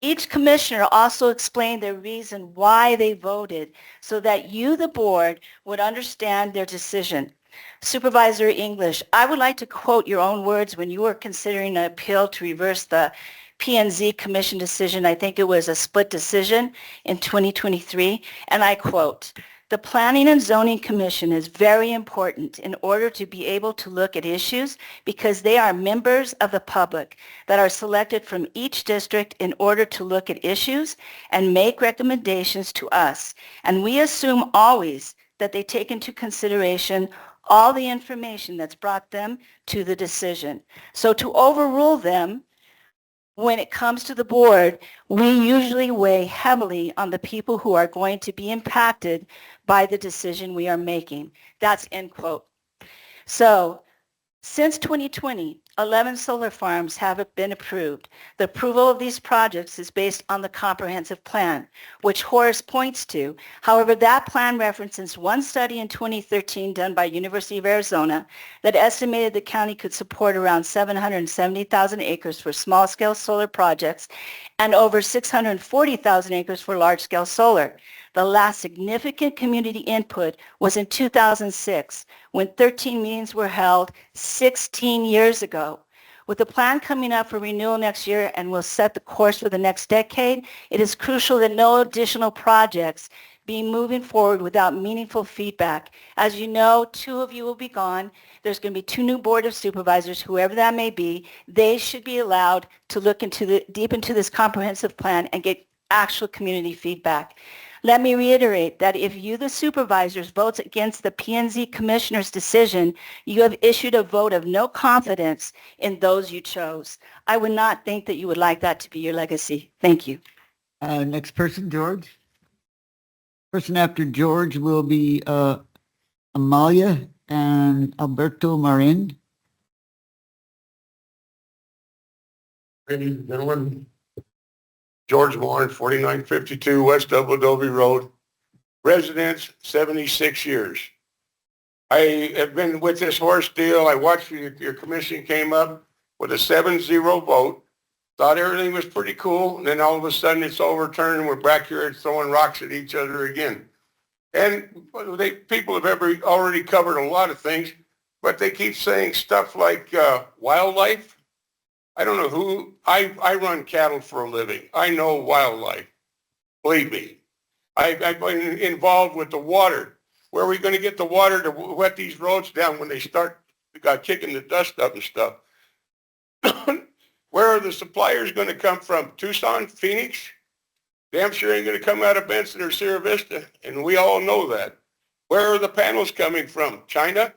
Each commissioner also explained their reason why they voted so that you, the board, would understand their decision. Supervisor English, I would like to quote your own words when you were considering an appeal to reverse the P&Z Commission decision. I think it was a split decision in 2023, and I quote, "The Planning and Zoning Commission is very important in order to be able to look at issues because they are members of the public that are selected from each district in order to look at issues and make recommendations to us. And we assume always that they take into consideration all the information that's brought them to the decision. So to overrule them, when it comes to the board, we usually weigh heavily on the people who are going to be impacted by the decision we are making. That's end quote. So since 2020, 11 solar farms have been approved. The approval of these projects is based on the comprehensive plan, which Horace points to. However, that plan references one study in 2013 done by University of Arizona that estimated the county could support around 770,000 acres for small-scale solar projects and over 640,000 acres for large-scale solar. The last significant community input was in 2006, when 13 meetings were held 16 years ago. With the plan coming up for renewal next year and will set the course for the next decade, it is crucial that no additional projects be moving forward without meaningful feedback. As you know, 2 of you will be gone. There's going to be 2 new board of supervisors, whoever that may be. They should be allowed to look deep into this comprehensive plan and get actual community feedback. Let me reiterate that if you, the supervisors, vote against the P&Z commissioner's decision, you have issued a vote of no confidence in those you chose. I would not think that you would like that to be your legacy. Thank you. Next person, George. Person after George will be Amalia and Alberto Marin. Ladies and gentlemen, George Warren, 4952 West Double Adobe Road, residence 76 years. I have been with this horse deal. I watched your commission came up with a 7-0 vote. Thought everything was pretty cool. And then all of a sudden it's overturned and we're back here throwing rocks at each other again. And people have already covered a lot of things, but they keep saying stuff like wildlife. I don't know who, I run cattle for a living. I know wildlife. Believe me. I've been involved with the water. Where are we going to get the water to wet these roads down when they start kicking the dust up and stuff? Where are the suppliers going to come from? Tucson, Phoenix? Damn sure ain't going to come out of Benson or Sierra Vista, and we all know that. Where are the panels coming from? China?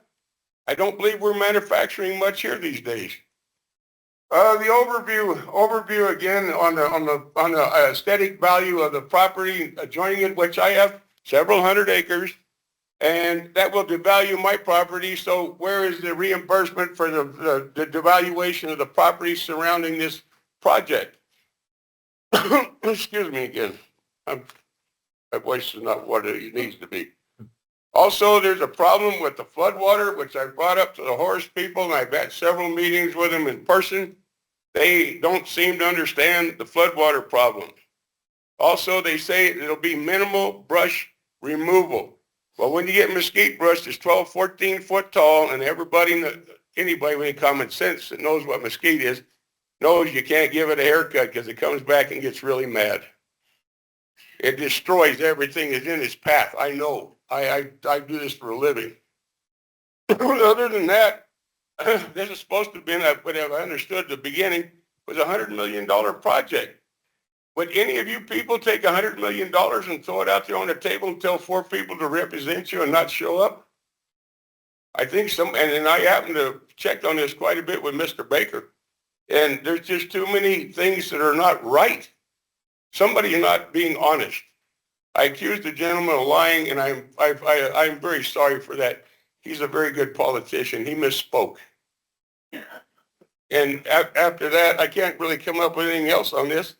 I don't believe we're manufacturing much here these days. The overview again on the aesthetic value of the property adjoining it, which I have several hundred acres, and that will devalue my property. So where is the reimbursement for the devaluation of the property surrounding this project? Excuse me again. My voice is not what it needs to be. Also, there's a problem with the floodwater, which I brought up to the Horace people, and I've had several meetings with them in person. They don't seem to understand the floodwater problem. Also, they say it'll be minimal brush removal. Well, when you get mesquite brush, it's 12, 14 foot tall, and anybody with any common sense that knows what mesquite is, knows you can't give it a haircut because it comes back and gets really mad. It destroys everything that's in its path. I know. I do this for a living. Other than that, this is supposed to have been, what I understood at the beginning, was a $100 million project. Would any of you people take $100 million and throw it out there on the table and tell 4 people to represent you and not show up? I think and then I happen to check on this quite a bit with Mr. Baker, and there's just too many things that are not right. Somebody's not being honest. I accused the gentleman of lying, and I'm very sorry for that. He's a very good politician. He misspoke. And after that, I can't really come up with anything else on this.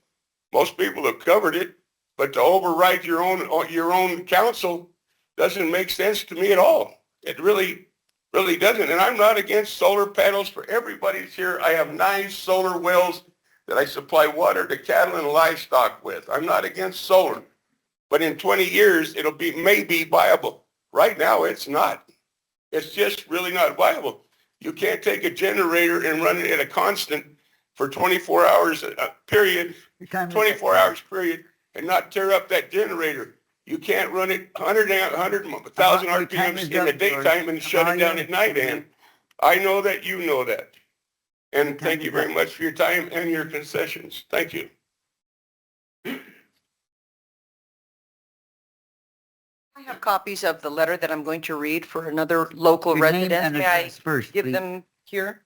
Most people have covered it, but to override your own counsel doesn't make sense to me at all. It really doesn't. And I'm not against solar panels for everybody here. I have 9 solar wells that I supply water to cattle and livestock with. I'm not against solar, but in 20 years, it'll be maybe viable. Right now, it's not. It's just really not viable. You can't take a generator and run it at a constant for 24 hours period, 24 hours period, and not tear up that generator. You can't run it 1,000 RPMs in the daytime and shut it down at night, Ann. I know that, you know that. And thank you very much for your time and your concessions. Thank you. I have copies of the letter that I'm going to read for another local Your name resident. and May I address first, give please. them here?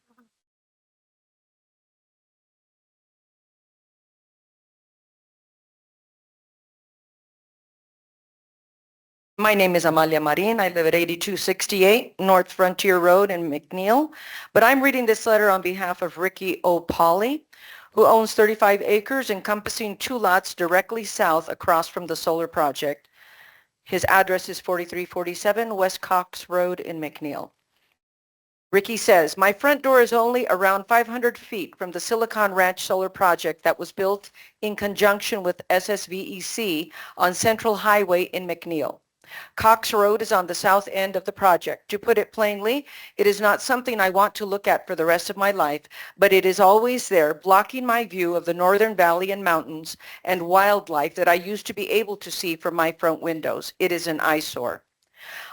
My name is Amalia Marin. I live at 8268 North Frontier Road in McNeil. But I'm reading this letter on behalf of Ricky O'Polly, who owns 35 acres encompassing 2 lots directly south across from the solar project. His address is 4347 West Cox Road in McNeil. Ricky says, my front door is only around 500 feet from the Silicon Ranch solar project that was built in conjunction with SSVEC on Central Highway in McNeil. Cox Road is on the south end of the project. To put it plainly, it is not something I want to look at for the rest of my life, but it is always there, blocking my view of the Northern Valley and mountains and wildlife that I used to be able to see from my front windows. It is an eyesore.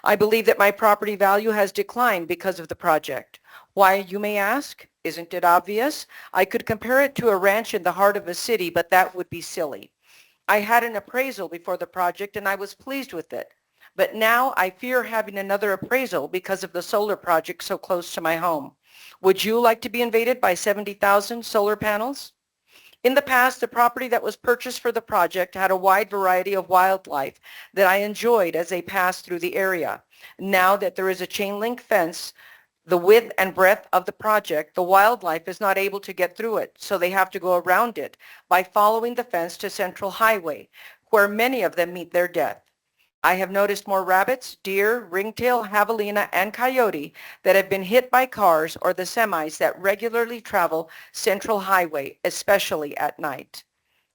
I believe that my property value has declined because of the project. Why, you may ask? Isn't it obvious? I could compare it to a ranch in the heart of a city, but that would be silly. I had an appraisal before the project and I was pleased with it. But now I fear having another appraisal because of the solar project so close to my home. Would you like to be invaded by 70,000 solar panels? In the past, the property that was purchased for the project had a wide variety of wildlife that I enjoyed as they passed through the area. Now that there is a chain link fence, the width and breadth of the project, the wildlife is not able to get through it, so they have to go around it by following the fence to Central Highway, where many of them meet their death. I have noticed more rabbits, deer, ringtail, javelina, and coyote that have been hit by cars or the semis that regularly travel Central Highway, especially at night.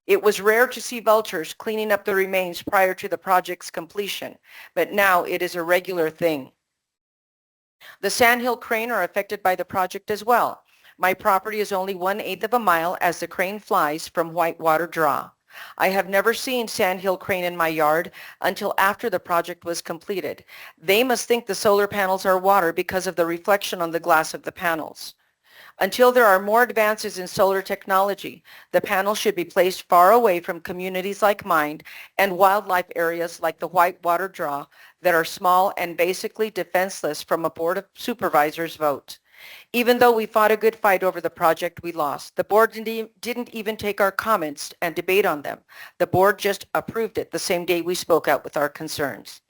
It was rare to see vultures cleaning up the remains prior to the project's completion, but now it is a regular thing. The sandhill crane are affected by the project as well. My property is only 1/8 of a mile as the crane flies from Whitewater Draw. I have never seen sandhill crane in my yard until after the project was completed. They must think the solar panels are water because of the reflection on the glass of the panels. Until there are more advances in solar technology, the panels should be placed far away from communities like mine and wildlife areas like the Whitewater Draw that are small and basically defenseless from a Board of Supervisors vote. Even though we fought a good fight over the project, we lost. The board didn't even take our comments and debate on them. The board just approved it the same day we spoke out with our concerns.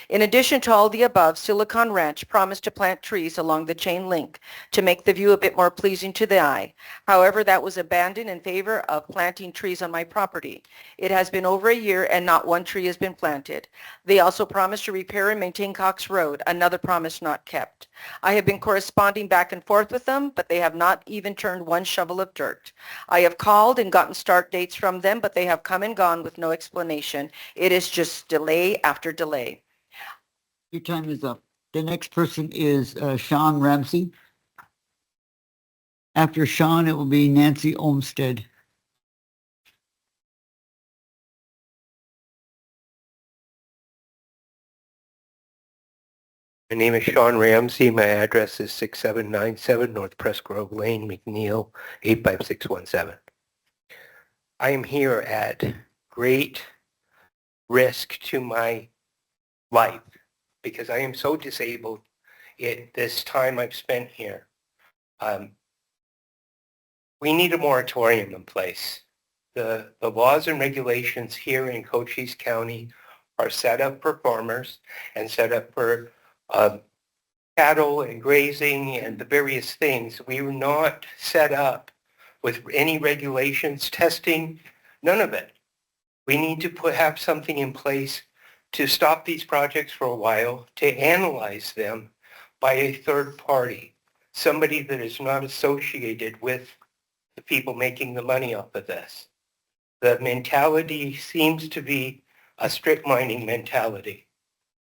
In addition to all the above, Silicon Ranch promised to plant trees along the chain link to make the view a bit more pleasing to the eye. However, that was abandoned in favor of planting trees on my property. It has been over a year and not one tree has been planted. They also promised to repair and maintain Cox Road, another promise not kept. I have been corresponding back and forth with them, but they have not even turned one shovel of dirt. I have called and gotten start dates from them, but they have come and gone with no explanation. It is just delay after delay. Your time is up. The next person is Sean Ramsey. After Sean, it will be Nancy Olmsted. My name is Sean Ramsey. My address is 6797 North Presque Grove Lane, McNeil, 85617. I am here at great risk to my life because I am so disabled at this time I've spent here. We need a moratorium in place. The laws and regulations here in Cochise County are set up for farmers and set up for cattle and grazing and the various things. We were not set up with any regulations, testing, none of it. We need to have something in place to stop these projects for a while, to analyze them by a third party, somebody that is not associated with the people making the money off of this. The mentality seems to be a strip mining mentality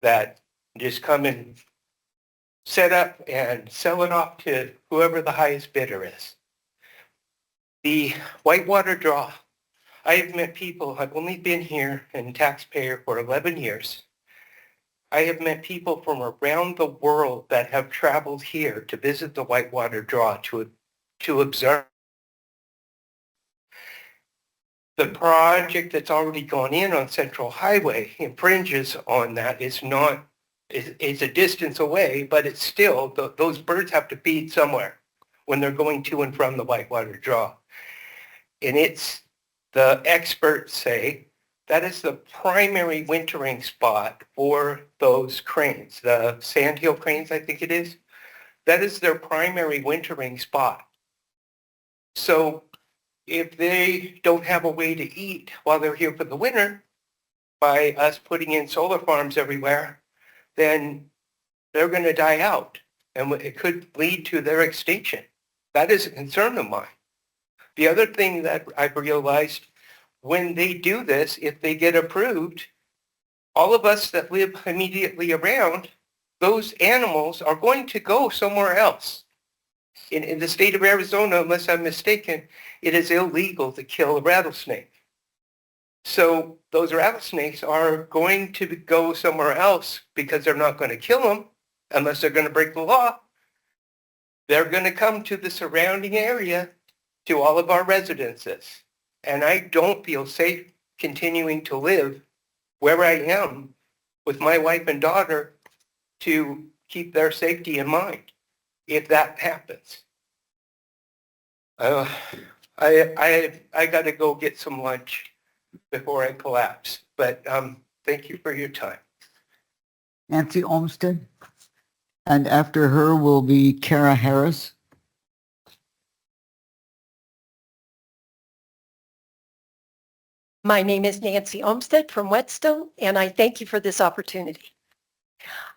that just come and set up and sell it off to whoever the highest bidder is. The Whitewater Draw. I have met people, I've only been here and taxpayer for 11 years. I have met people from around the world that have traveled here to visit the Whitewater Draw to observe. The project that's already gone in on Central Highway infringes on that. It's a distance away, but it's still, those birds have to feed somewhere when they're going to and from the Whitewater Draw. And the experts say That is the primary wintering spot for those cranes, the sandhill cranes, I think it is. That is their primary wintering spot. So if they don't have a way to eat while they're here for the winter, by us putting in solar farms everywhere, then they're going to die out, and it could lead to their extinction. That is a concern of mine. The other thing that I've realized, when they do this, if they get approved, all of us that live immediately around, those animals are going to go somewhere else. In the state of Arizona, unless I'm mistaken, it is illegal to kill a rattlesnake. So those rattlesnakes are going to go somewhere else because they're not going to kill them unless they're going to break the law. They're going to come to the surrounding area, to all of our residences. And I don't feel safe continuing to live where I am with my wife and daughter to keep their safety in mind if that happens. I got to go get some lunch before I collapse. But thank you for your time. Nancy Olmsted. And after her will be Kara Harris. My name is Nancy Olmsted from Whetstone, and I thank you for this opportunity.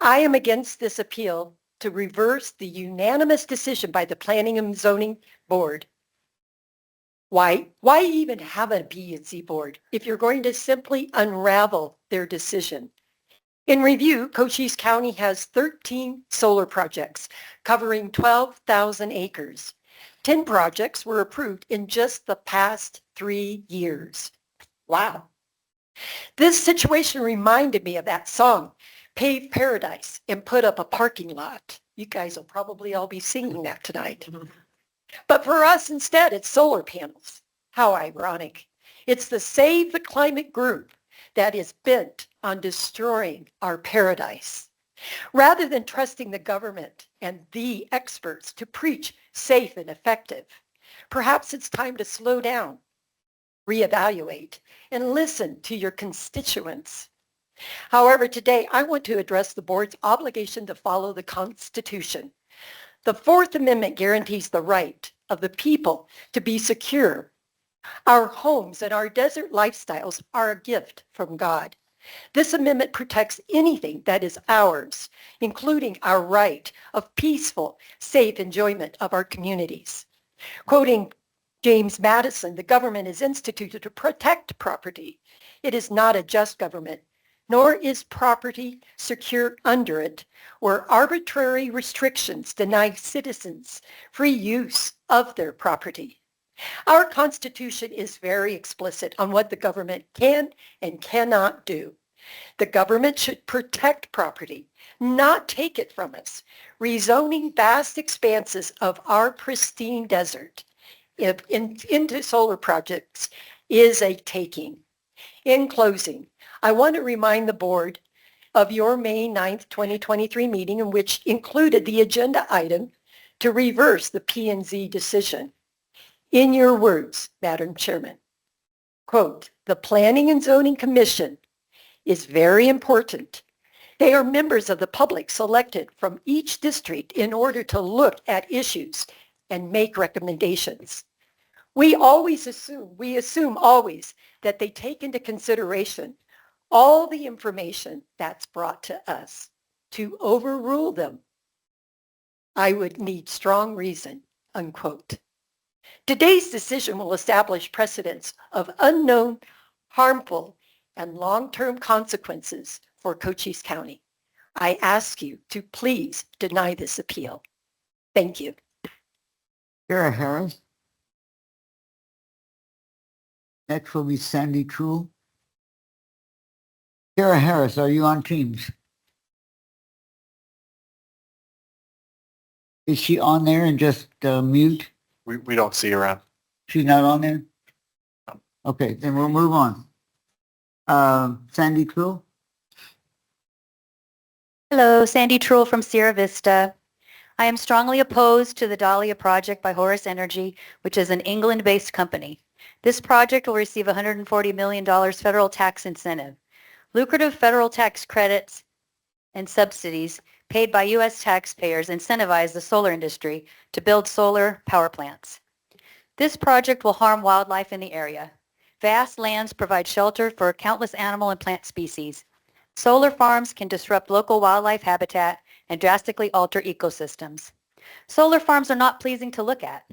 I am against this appeal to reverse the unanimous decision by the Planning and Zoning Board. Why even have a P&Z board if you're going to simply unravel their decision? In review, Cochise County has 13 solar projects covering 12,000 acres. 10 projects were approved in just the past 3 years. Wow. This situation reminded me of that song, Pave Paradise and Put Up a Parking Lot. You guys will probably all be singing that tonight. But for us instead, it's solar panels. How ironic. It's the Save the Climate group that is bent on destroying our paradise. Rather than trusting the government and the experts to preach safe and effective, perhaps it's time to slow down, reevaluate, and listen to your constituents. However, today I want to address the board's obligation to follow the Constitution. The Fourth Amendment guarantees the right of the people to be secure. Our homes and our desert lifestyles are a gift from God. This amendment protects anything that is ours, including our right of peaceful, safe enjoyment of our communities. Quoting James Madison, the government is instituted to protect property. It is not a just government, nor is property secure under it, where arbitrary restrictions deny citizens free use of their property. Our Constitution is very explicit on what the government can and cannot do. The government should protect property, not take it from us. Rezoning vast expanses of our pristine desert into solar projects is a taking. In closing, I want to remind the board of your May 9th, 2023 meeting, in which included the agenda item to reverse the P&Z decision. In your words, Madam Chairman, quote, "The Planning and Zoning Commission is very important. They are members of the public selected from each district in order to look at issues and make recommendations. We assume always that they take into consideration all the information that's brought to us. To overrule them, I would need strong reason," unquote. Today's decision will establish precedents of unknown, harmful, and long-term consequences for Cochise County. I ask you to please deny this appeal. Thank you. Kara Harris. Next will be Sandy Truel. Kara Harris, are you on Teams? Is she on there and just mute? We don't see her on. She's not on there? Okay, then we'll move on. Sandy Truel? Hello, Sandy Truel from Sierra Vista. I am strongly opposed to the Dahlia project by Horace Energy, which is an England-based company. This project will receive $140 million federal tax incentive. Lucrative federal tax credits and subsidies paid by U.S. taxpayers incentivize the solar industry to build solar power plants. This project will harm wildlife in the area. Vast lands provide shelter for countless animal and plant species. Solar farms can disrupt local wildlife habitat and drastically alter ecosystems. Solar farms are not pleasing to look at.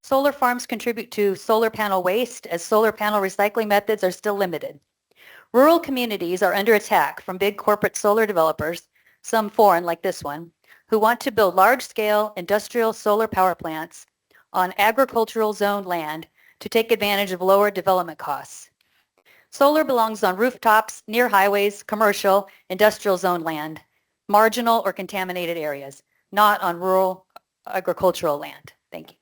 Solar farms contribute to solar panel waste as solar panel recycling methods are still limited. Rural communities are under attack from big corporate solar developers, some foreign like this one, who want to build large-scale industrial solar power plants on agricultural zoned land to take advantage of lower development costs. Solar belongs on rooftops, near highways, commercial, industrial zone land, marginal or contaminated areas, not on rural agricultural land. Thank you.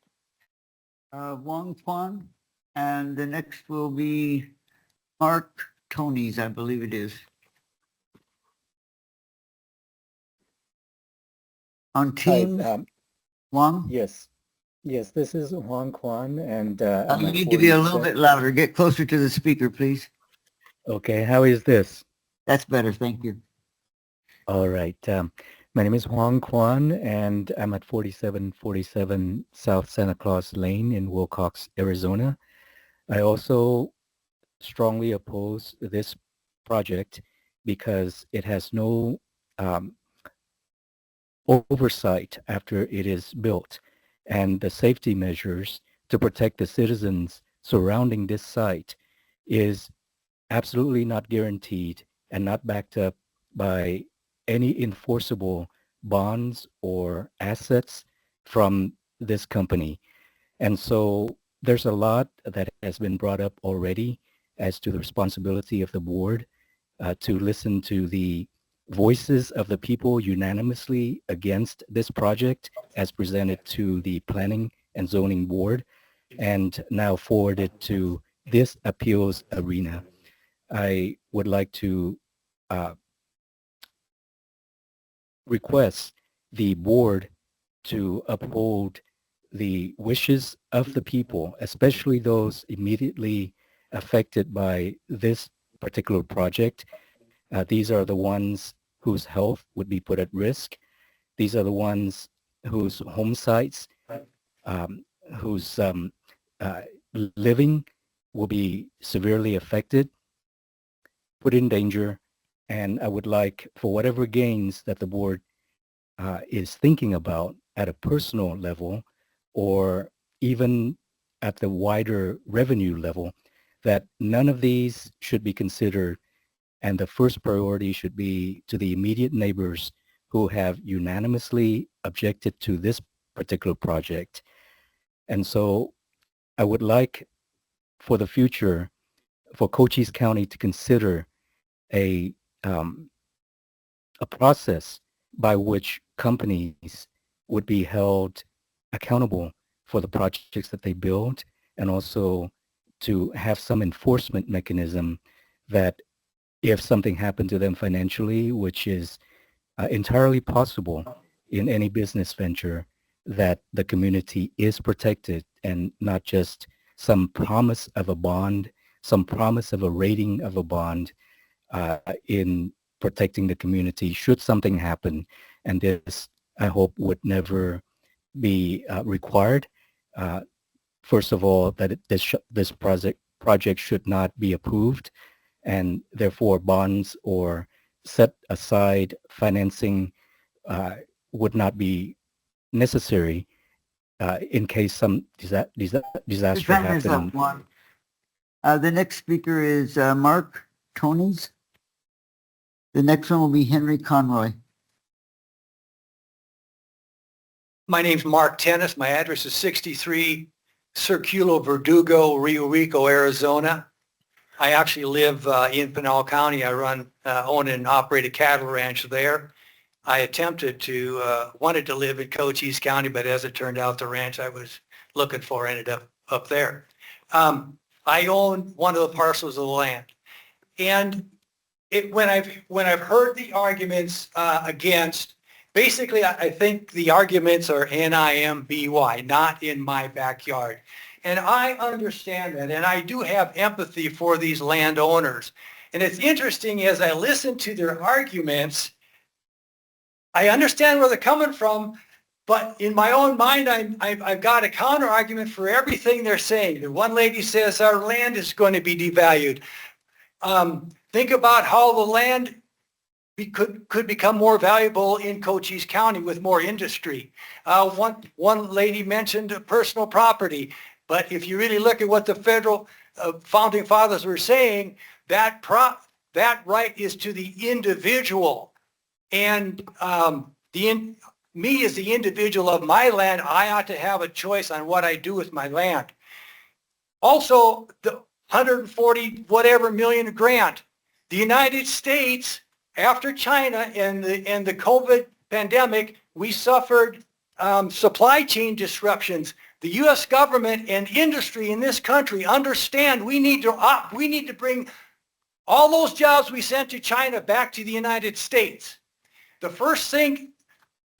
Wong Kwan, and the next will be Mark Tony's, I believe it is. On team, Wong? Yes. Yes, this is Huang Quan, and You need to be a little bit louder. Get closer to the speaker, please. Okay, how is this? That's better, thank you. All right. My name is Huang Quan, and I'm at 4747 South Santa Claus Lane in Wilcox, Arizona. I also strongly oppose this project because it has no oversight after it is built, and the safety measures to protect the citizens surrounding this site is absolutely not guaranteed and not backed up by any enforceable bonds or assets from this company. And so there's a lot that has been brought up already as to the responsibility of the board to listen to the voices of the people unanimously against this project as presented to the Planning and Zoning Board and now forwarded to this appeals arena. I would like to request the board to uphold the wishes of the people, especially those immediately affected by this particular project. These are the ones whose health would be put at risk. These are the ones whose home sites, whose living will be severely affected, put in danger, and I would like, for whatever gains that the board is thinking about at a personal level or even at the wider revenue level, that none of these should be considered, and the first priority should be to the immediate neighbors who have unanimously objected to this particular project. And so I would like for the future for Cochise County to consider a process by which companies would be held accountable for the projects that they build, and also to have some enforcement mechanism that if something happened to them financially, which is entirely possible in any business venture, that the community is protected and not just some promise of a bond, some promise of a rating of a bond in protecting the community should something happen. And this, I hope, would never be required. First of all, that this project should not be approved, and therefore bonds or set aside financing would not be necessary in case some disaster happened. The next speaker is Mark Tony's. The next one will be Henry Conroy. My name's Mark Tennis. My address is 63 Circulo Verdugo, Rio Rico, Arizona. I actually live in Pinal County. I own and operate a cattle ranch there. I attempted to, wanted to live in Cochise County, but as it turned out, the ranch I was looking for ended up there. I own one of the parcels of the land. And when I've heard the arguments against, basically I think the arguments are NIMBY, not in my backyard. And I understand that, and I do have empathy for these landowners. And it's interesting, as I listen to their arguments, I understand where they're coming from, but in my own mind, I've got a counter argument for everything they're saying. The one lady says our land is going to be devalued. Think about how the land could become more valuable in Cochise County with more industry. One lady mentioned personal property, but if you really look at what the federal founding fathers were saying, that right is to the individual. And me as the individual of my land, I ought to have a choice on what I do with my land. Also, the 140 whatever million grant, the United States, after China and the COVID pandemic, we suffered supply chain disruptions. The U.S. government and industry in this country understand we need to bring all those jobs we sent to China back to the United States. The first thing,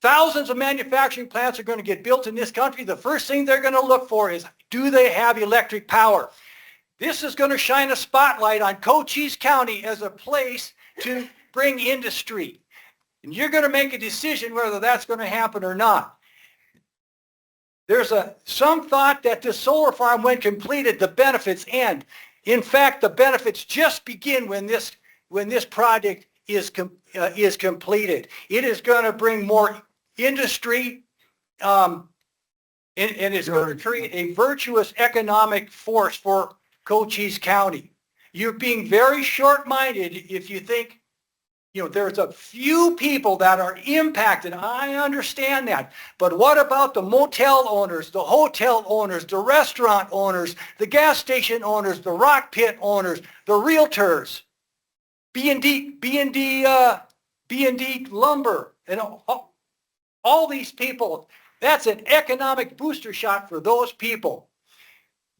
thousands of manufacturing plants are going to get built in this country. The first thing they're going to look for is, do they have electric power? This is going to shine a spotlight on Cochise County as a place to bring industry. And you're going to make a decision whether that's going to happen or not. There's some thought that this solar farm, when completed, the benefits end. In fact, the benefits just begin when this project is completed. It is going to bring more industry, and it's going to create a virtuous economic force for Cochise County. You're being very short-minded if you think, there's a few people that are impacted. I understand that. But what about the motel owners, the hotel owners, the restaurant owners, the gas station owners, the rock pit owners, the realtors, B&D lumber, and all these people? That's an economic booster shot for those people.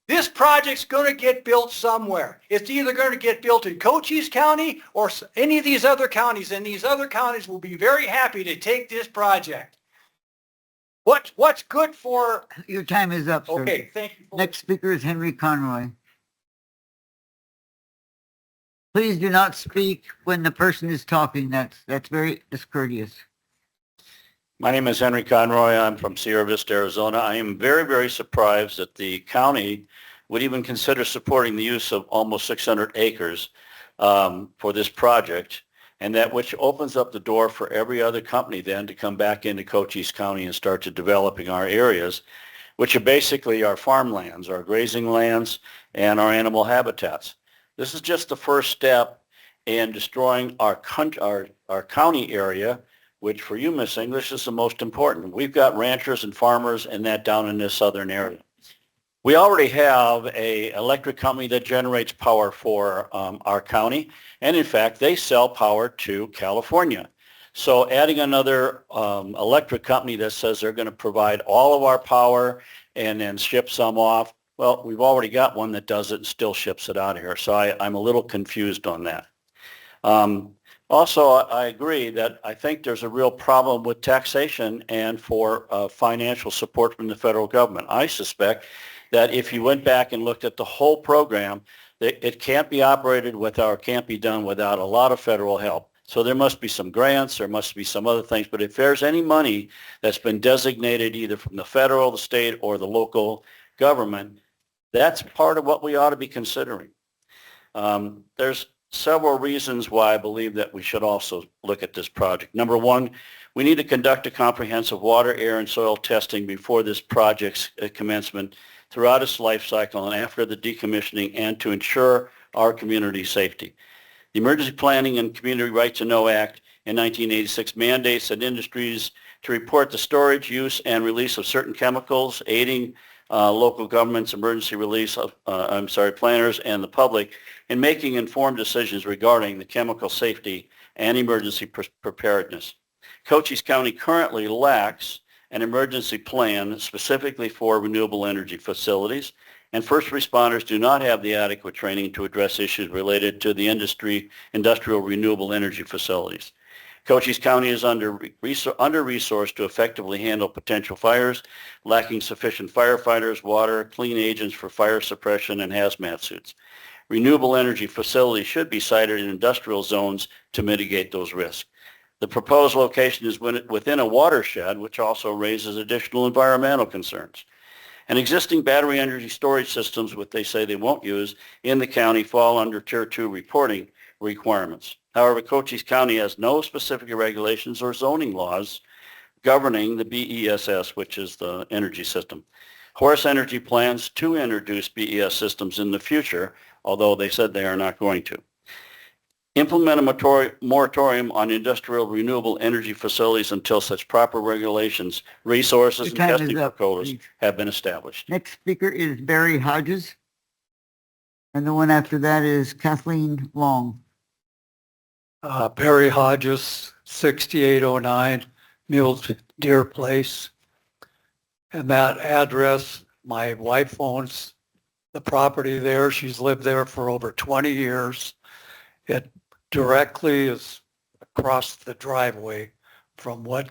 This project's going to get built somewhere. It's either going to get built in Cochise County or any of these other counties, and these other counties will be very happy to take this project. What's good for... Your time is up, sir. Okay, thank you. Next speaker is Henry Conroy. Please do not speak when the person is talking. That's very discourteous. My name is Henry Conroy. I'm from Sierra Vista, Arizona. I am very, very surprised that the county would even consider supporting the use of almost 600 acres for this project, and that which opens up the door for every other company then to come back into Cochise County and start to developing our areas, which are basically our farmlands, our grazing lands, and our animal habitats. This is just the first step in destroying our county area, which for you, Miss English, is the most important. We've got ranchers and farmers and that down in this southern area. We already have an electric company that generates power for our county, and in fact, they sell power to California. So adding another electric company that says they're going to provide all of our power and then ship some off, well, we've already got one that does it and still ships it out of here. So I'm a little confused on that. Also, I agree that I think there's a real problem with taxation and for financial support from the federal government. I suspect that if you went back and looked at the whole program, it can't be operated without, can't be done without a lot of federal help. So there must be some grants, there must be some other things, but if there's any money that's been designated either from the federal, the state, or the local government, that's part of what we ought to be considering. There's several reasons why I believe that we should also look at this project. Number one, we need to conduct a comprehensive water, air, and soil testing before this project's commencement, throughout its life cycle and after the decommissioning, and to ensure our community safety. The Emergency Planning and Community Right to Know Act in 1986 mandates that industries to report the storage, use, and release of certain chemicals, aiding local governments, emergency release of, planners, and the public in making informed decisions regarding the chemical safety and emergency preparedness. Cochise County currently lacks an emergency plan specifically for renewable energy facilities, and first responders do not have the adequate training to address issues related to the industrial renewable energy facilities. Cochise County is under-resourced to effectively handle potential fires, lacking sufficient firefighters, water, clean agents for fire suppression, and hazmat suits. Renewable energy facilities should be sited in industrial zones to mitigate those risks. The proposed location is within a watershed, which also raises additional environmental concerns. And existing battery energy storage systems, which they say they won't use in the county, fall under Tier 2 reporting requirements. However, Cochise County has no specific regulations or zoning laws governing the BESS, which is the energy system. Horace Energy plans to introduce BES systems in the future, although they said they are not going to. Implement a moratorium on industrial renewable energy facilities until such proper regulations, resources, and Your time testing is up, protocols please. have been established. Next speaker is Barry Hodges. And the one after that is Kathleen Long. Barry Hodges, 6809 Mule Deer Place. And that address, my wife owns the property there. She's lived there for over 20 years. It directly is across the driveway from where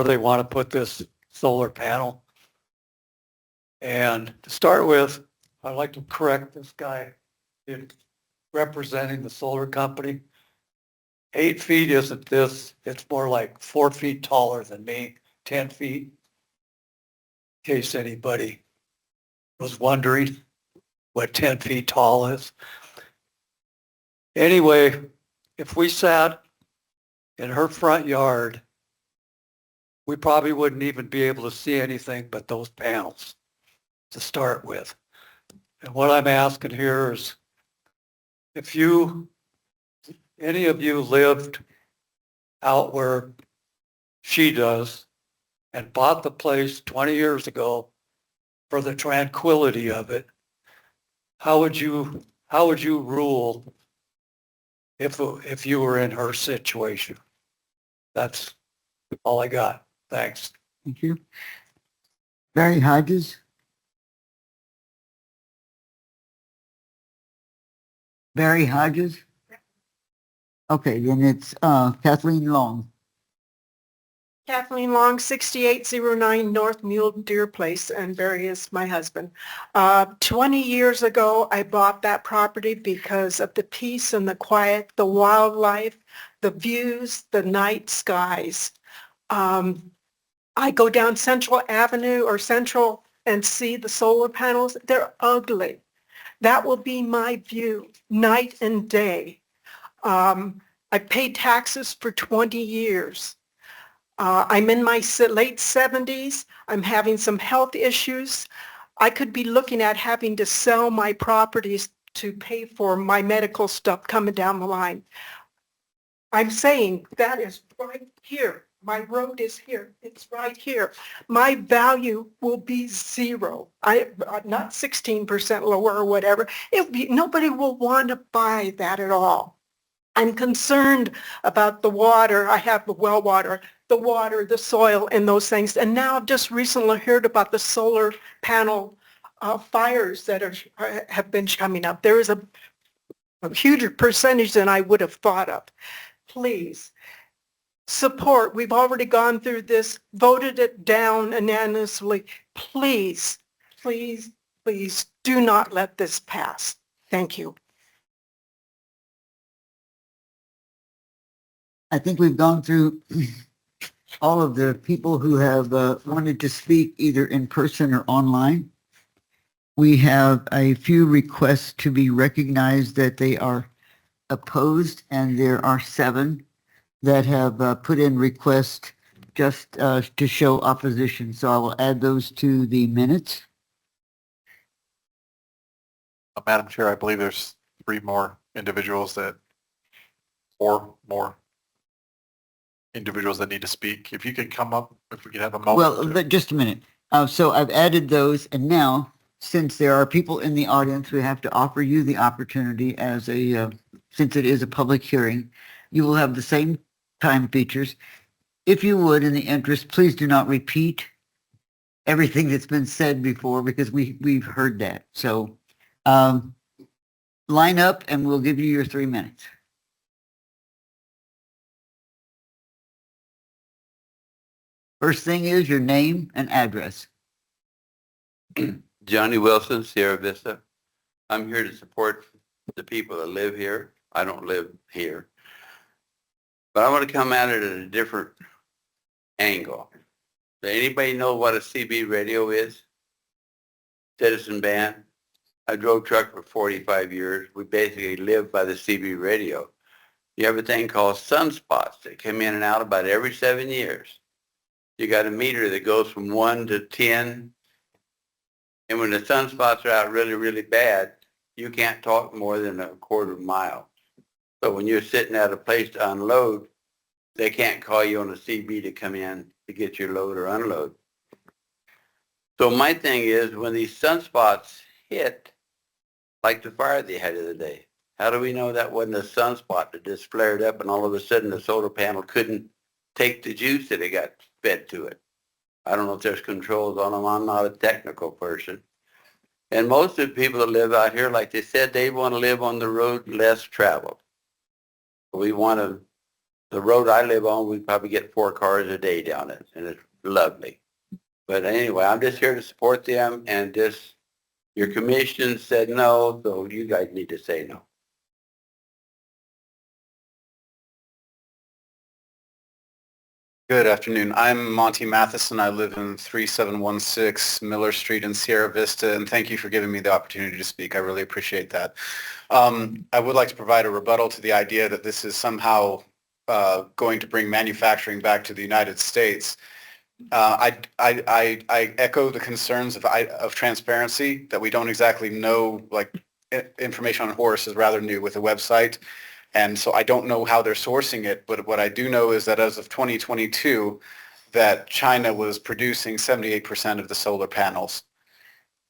they want to put this solar panel. And to start with, I'd like to correct this guy in representing the solar company. 8 feet isn't this, it's more like 4 feet taller than me, 10 feet. In case anybody was wondering what 10 feet tall is. Anyway, if we sat in her front yard, we probably wouldn't even be able to see anything but those panels to start with. And what I'm asking here is, if any of you lived out where she does and bought the place 20 years ago for the tranquility of it, how would you rule if you were in her situation? That's all I got. Thanks. Thank you. Barry Hodges. Barry Hodges. Okay, then it's Kathleen Long. Kathleen Long, 6809 North Mule Deer Place, and Barry is my husband. 20 years ago, I bought that property because of the peace and the quiet, the wildlife, the views, the night skies. I go down Central Avenue or Central and see the solar panels. They're ugly. That will be my view night and day. I paid taxes for 20 years. I'm in my late 70s. I'm having some health issues. I could be looking at having to sell my properties to pay for my medical stuff coming down the line. I'm saying that is right here. My road is here. It's right here. My value will be zero. Not 16% lower or whatever. Nobody will want to buy that at all. I'm concerned about the water. I have the well water, the soil, and those things. And now I've just recently heard about the solar panel fires that have been coming up. There is a huger percentage than I would have thought of. Please support. We've already gone through this, voted it down unanimously. Please, please, please do not let this pass. Thank you. I think we've gone through all of the people who have wanted to speak either in person or online. We have a few requests to be recognized that they are opposed, and there are 7 that have put in requests just to show opposition. So I will add those to the minutes. Madam Chair, I believe there's 4 more individuals that need to speak. If you could come up, if we could have a moment. Well, but just a minute. So I've added those, and now, since there are people in the audience, we have to offer you the opportunity as since it is a public hearing, you will have the same time features. If you would, in the interest, please do not repeat everything that's been said before, because we've heard that. So line up and we'll give you your 3 minutes. First thing is your name and address. Johnny Wilson, Sierra Vista. I'm here to support the people that live here. I don't live here. But I want to come at it at a different angle. Does anybody know what a CB radio is? Citizen band. I drove truck for 45 years. We basically live by the CB radio. You have a thing called sunspots that come in and out about every 7 years. You got a meter that goes from 1 to 10. And when the sunspots are out really, really bad, you can't talk more than a quarter mile. So when you're sitting at a place to unload, they can't call you on a CB to come in to get your load or unload. So my thing is when these sunspots hit, like the fire they had the other day, how do we know that wasn't a sunspot that just flared up and all of a sudden the solar panel couldn't take the juice that it got fed to it? I don't know if there's controls on them. I'm not a technical person. And most of the people that live out here, like they said, they want to live on the road less traveled. We want to, the road I live on, we probably get 4 cars a day down it, and it's lovely. But anyway, I'm just here to support them, and just, your commission said no, so you guys need to say no. Good afternoon. I'm Monty Matheson. I live in 3716 Miller Street in Sierra Vista, and thank you for giving me the opportunity to speak. I really appreciate that. I would like to provide a rebuttal to the idea that this is somehow going to bring manufacturing back to the United States. I echo the concerns of transparency, that we don't exactly know, like information on Horse is rather new with the website. And so I don't know how they're sourcing it, but what I do know is that as of 2022, that China was producing 78% of the solar panels.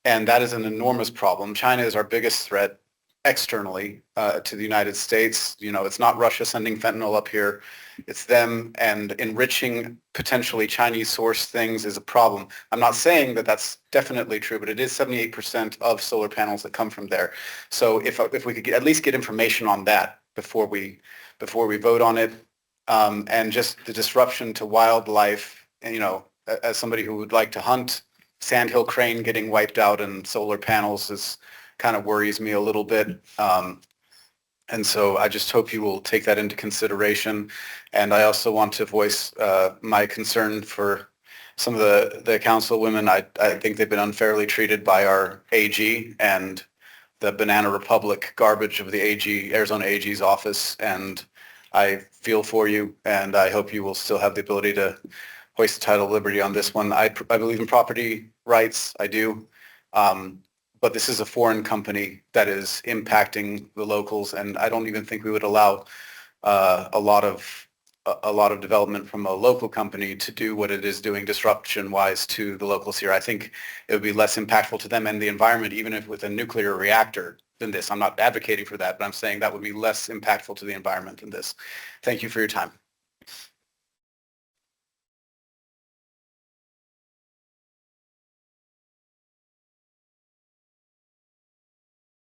And that is an enormous problem. China is our biggest threat externally to the United States. You know, it's not Russia sending fentanyl up here. It's them, and enriching potentially Chinese sourced things is a problem. I'm not saying that that's definitely true, but it is 78% of solar panels that come from there. So if we could at least get information on that before we vote on it, and just the disruption to wildlife, and, you know, as somebody who would like to hunt, sandhill crane getting wiped out and solar panels is kind of worries me a little bit. And so I just hope you will take that into consideration. And I also want to voice my concern for some of the councilwomen. I think they've been unfairly treated by our AG and the Banana Republic garbage of the AG, Arizona AG's office. And I feel for you, and I hope you will still have the ability to hoist the title of liberty on this one. I believe in property rights, I do. But this is a foreign company that is impacting the locals, and I don't even think we would allow a lot of development from a local company to do what it is doing disruption-wise to the locals here. I think it would be less impactful to them and the environment, even if with a nuclear reactor, than this. I'm not advocating for that, but I'm saying that would be less impactful to the environment than this. Thank you for your time.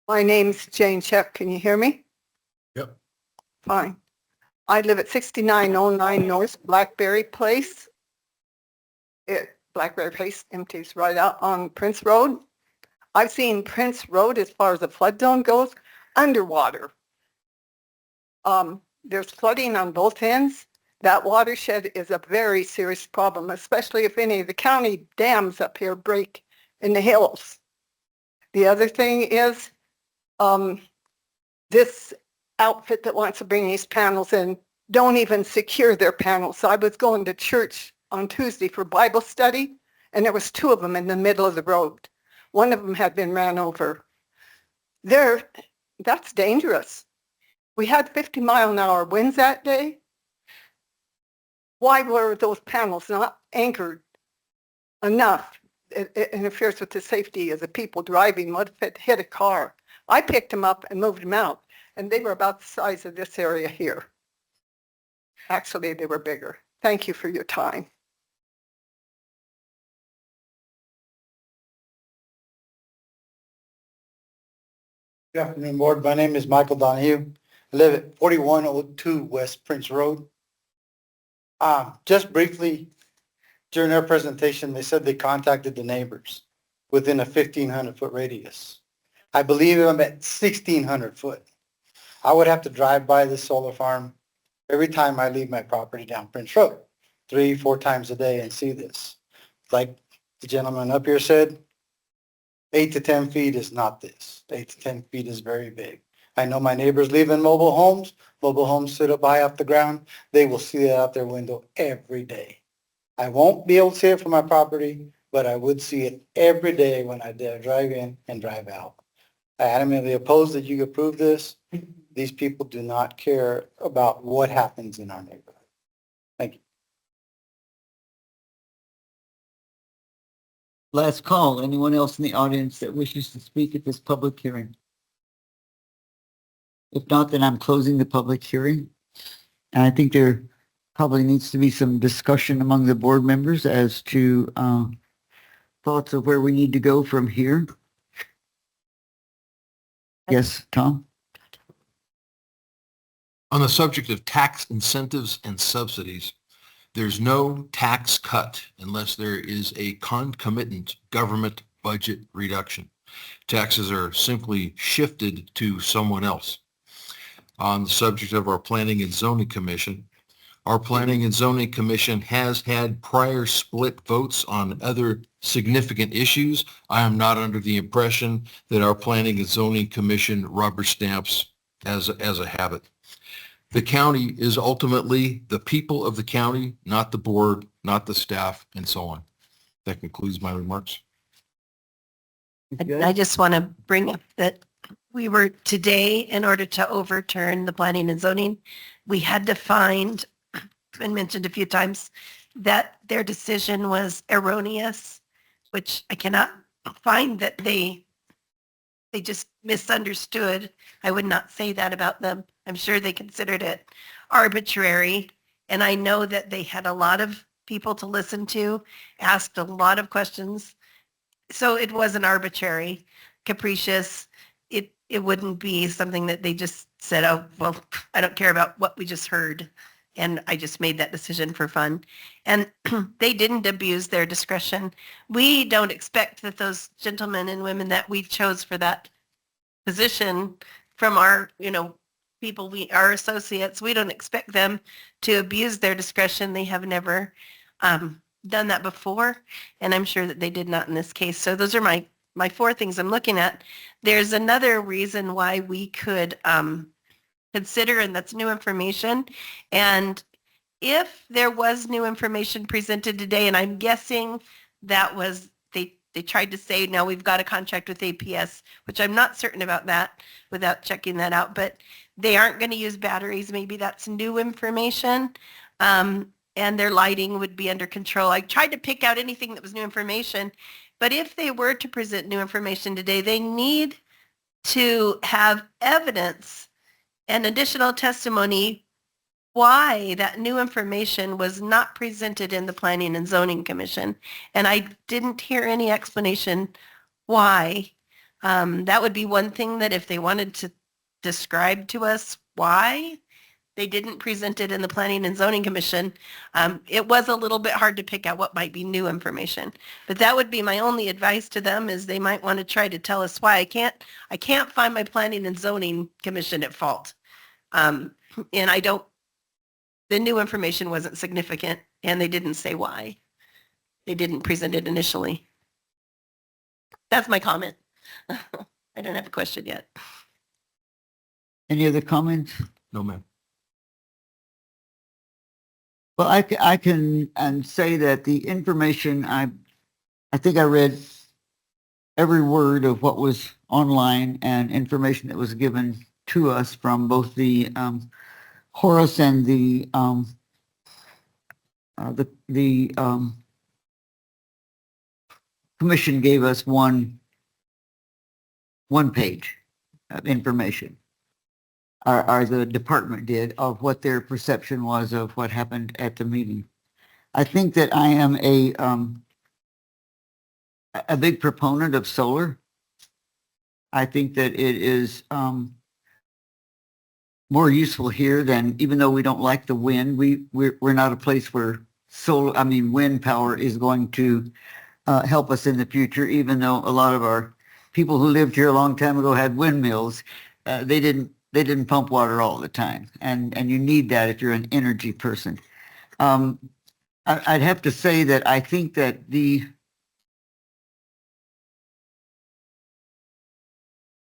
My name's Jane Shepp. Can you hear me? Yep. Fine. I live at 6909 North Blackberry Place. Blackberry Place empties right out on Prince Road. I've seen Prince Road, as far as the flood zone goes, underwater. There's flooding on both ends. That watershed is a very serious problem, especially if any of the county dams up here break in the hills. The other thing is, this outfit that wants to bring these panels in don't even secure their panels. So I was going to church on Tuesday for Bible study, and there was 2 of them in the middle of the road. One of them had been ran over. That's dangerous. We had 50-mile-an-hour winds that day. Why were those panels not anchored enough? It interferes with the safety of the people driving. What if it hit a car? I picked them up and moved them out, and they were about the size of this area here. Actually, they were bigger. Thank you for your time. Good afternoon, Board. My name is Michael Donahue. I live at 4102 West Prince Road. Just briefly, During their presentation, they said they contacted the neighbors within a 1,500-foot radius. I believe I'm at 1,600 foot. I would have to drive by this solar farm every time I leave my property down Prince Road, 3-4 times a day and see this. Like the gentleman up here said, 8 to 10 feet is not this. 8 to 10 feet is very big. I know my neighbors live in mobile homes. Mobile homes sit up high off the ground. They will see that out their window every day. I won't be able to see it from my property, but I would see it every day when I drive in and drive out. I adamantly oppose that you approve this. These people do not care about what happens in our neighborhood. Thank you. Last call. Anyone else in the audience that wishes to speak at this public hearing? If not, then I'm closing the public hearing. And I think there probably needs to be some discussion among the board members as to thoughts of where we need to go from here. Yes, Tom? On the subject of tax incentives and subsidies, there's no tax cut unless there is a concomitant government budget reduction. Taxes are simply shifted to someone else. On the subject of our Planning and Zoning Commission, our Planning and Zoning Commission has had prior split votes on other significant issues. I am not under the impression that our Planning and Zoning Commission rubber stamps as a habit. The county is ultimately the people of the county, not the board, not the staff, and so on. That concludes my remarks. I just want to bring up that we were today, in order to overturn the planning and zoning, we had to find, it's been mentioned a few times, that their decision was erroneous, which I cannot find that they just misunderstood. I would not say that about them. I'm sure they considered it arbitrary. And I know that they had a lot of people to listen to, asked a lot of questions. So it wasn't arbitrary, capricious. It wouldn't be something that they just said, oh, well, I don't care about what we just heard. And I just made that decision for fun. And they didn't abuse their discretion. We don't expect that those gentlemen and women that we chose for that position from our, people, our associates, we don't expect them to abuse their discretion. They have never done that before. And I'm sure that they did not in this case. So those are my 4 things I'm looking at. There's another reason why we could consider, and that's new information. And if there was new information presented today, and I'm guessing that was, they tried to say, now we've got a contract with APS, which I'm not certain about that without checking that out, but they aren't going to use batteries. Maybe that's new information. And their lighting would be under control. I tried to pick out anything that was new information, but if they were to present new information today, they need to have evidence and additional testimony why that new information was not presented in the Planning and Zoning Commission. And I didn't hear any explanation why. That would be one thing, that if they wanted to describe to us why they didn't present it in the Planning and Zoning Commission, it was a little bit hard to pick out what might be new information. But that would be my only advice to them, is they might want to try to tell us why. I can't find my Planning and Zoning Commission at fault. And the new information wasn't significant, and they didn't say why. They didn't present it initially. That's my comment. I don't have a question yet. Any other comments? No, ma'am. Well, I can say that the information, I think I read every word of what was online and information that was given to us from both the Horace and the commission gave us one page of information, or the department did, of what their perception was of what happened at the meeting. I think that I am a big proponent of solar. I think that it is more useful here than, even though we don't like the wind, we're not a place where wind power is going to help us in the future, even though a lot of our people who lived here a long time ago had windmills. They didn't pump water all the time, and you need that if you're an energy person. I'd have to say that I think that the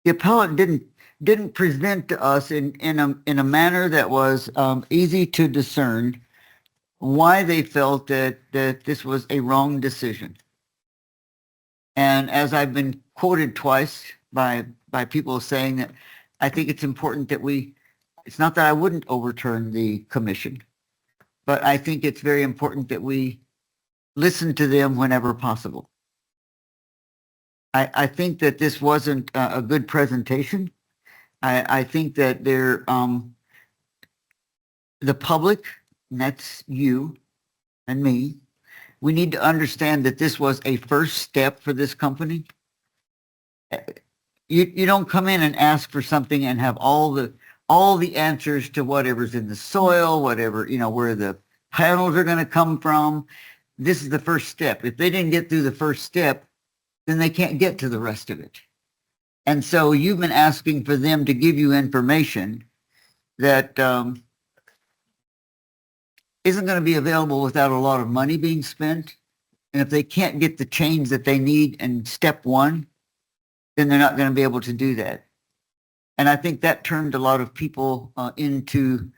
appellant didn't present to us in a manner that was easy to discern why they felt that this was a wrong decision. And as I've been quoted twice by people saying that, I think it's important that it's not that I wouldn't overturn the commission, but I think it's very important that we listen to them whenever possible. I think that this wasn't a good presentation. I think that the public, and that's you and me, we need to understand that this was a first step for this company. You don't come in and ask for something and have all the answers to whatever's in the soil, whatever, where the panels are going to come from. This is the first step. If they didn't get through the first step, then they can't get to the rest of it. And so you've been asking for them to give you information that isn't going to be available without a lot of money being spent. And if they can't get the change that they need in step one, then they're not going to be able to do that. And I think that turned a lot of people into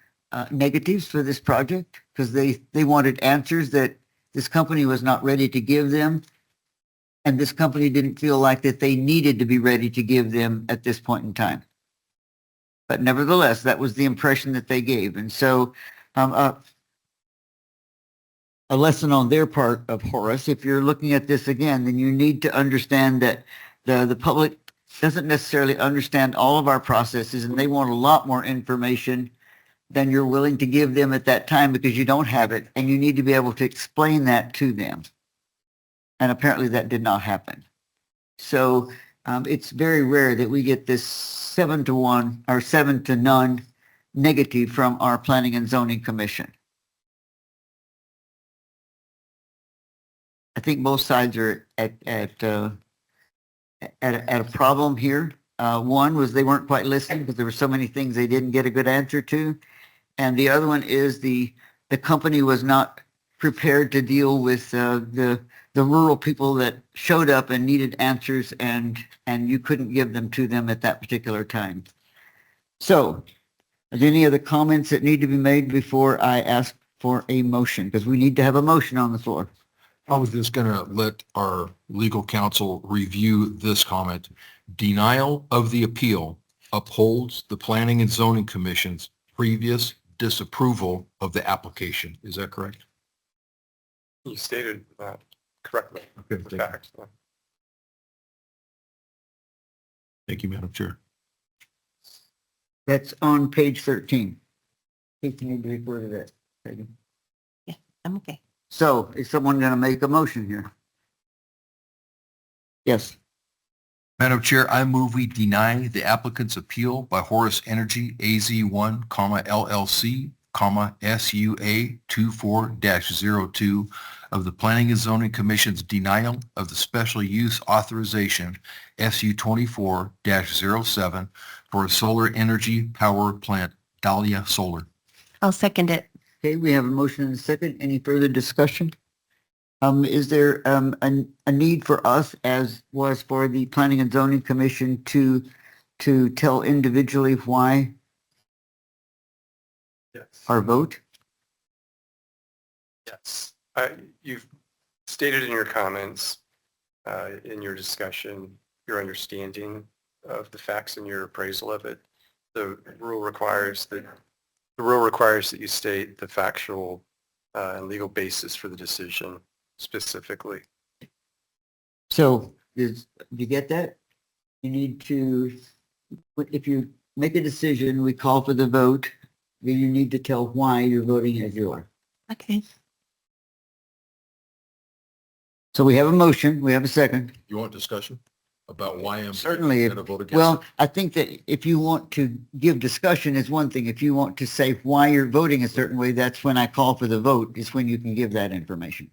negatives for this project, because they wanted answers that this company was not ready to give them. And this company didn't feel like that they needed to be ready to give them at this point in time. But nevertheless, that was the impression that they gave. And so a lesson on their part of Horace, if you're looking at this again, then you need to understand that the public doesn't necessarily understand all of our processes, and they want a lot more information than you're willing to give them at that time, because you don't have it, and you need to be able to explain that to them. And apparently that did not happen. So it's very rare that we get this 7-1 or 7-0 negative from our Planning and Zoning Commission. I think both sides are at a problem here. One was they weren't quite listening because there were so many things they didn't get a good answer to. And the other one is the company was not prepared to deal with the rural people that showed up and needed answers, and you couldn't give them to them at that particular time. So, are there any other comments that need to be made before I ask for a motion? Because we need to have a motion on the floor. I was just going to let our legal counsel review this comment. Denial of the appeal upholds the Planning and Zoning Commission's previous disapproval of the application. Is that correct? You stated that correctly. Okay, thank you, Madam Chair. That's on page 13. I think you need to refer to that. Yeah, I'm okay. So is someone going to make a motion here? Yes. Madam Chair, I move we deny the applicant's appeal by Horace Energy AZ1, LLC, SUA 24-02 of the Planning and Zoning Commission's denial of the special use authorization SU 24-07 for a solar energy power plant, Dahlia Solar. I'll second it. Okay, we have a motion and a second. Any further discussion? Is there a need for us, as was for the Planning and Zoning Commission, to tell individually why our vote? Yes. You've stated in your comments, in your discussion, your understanding of the facts and your appraisal of it. The rule requires that you state the factual and legal basis for the decision specifically. So, do you get that? You need to, if you make a decision, we call for the vote, then you need to tell why you're voting as you are. Okay. So we have a motion, we have a second. You want discussion? about why I'm Certainly. going to vote against Well, it. I think that if you want to give discussion is one thing. If you want to say why you're voting a certain way, that's when I call for the vote, is when you can give that information.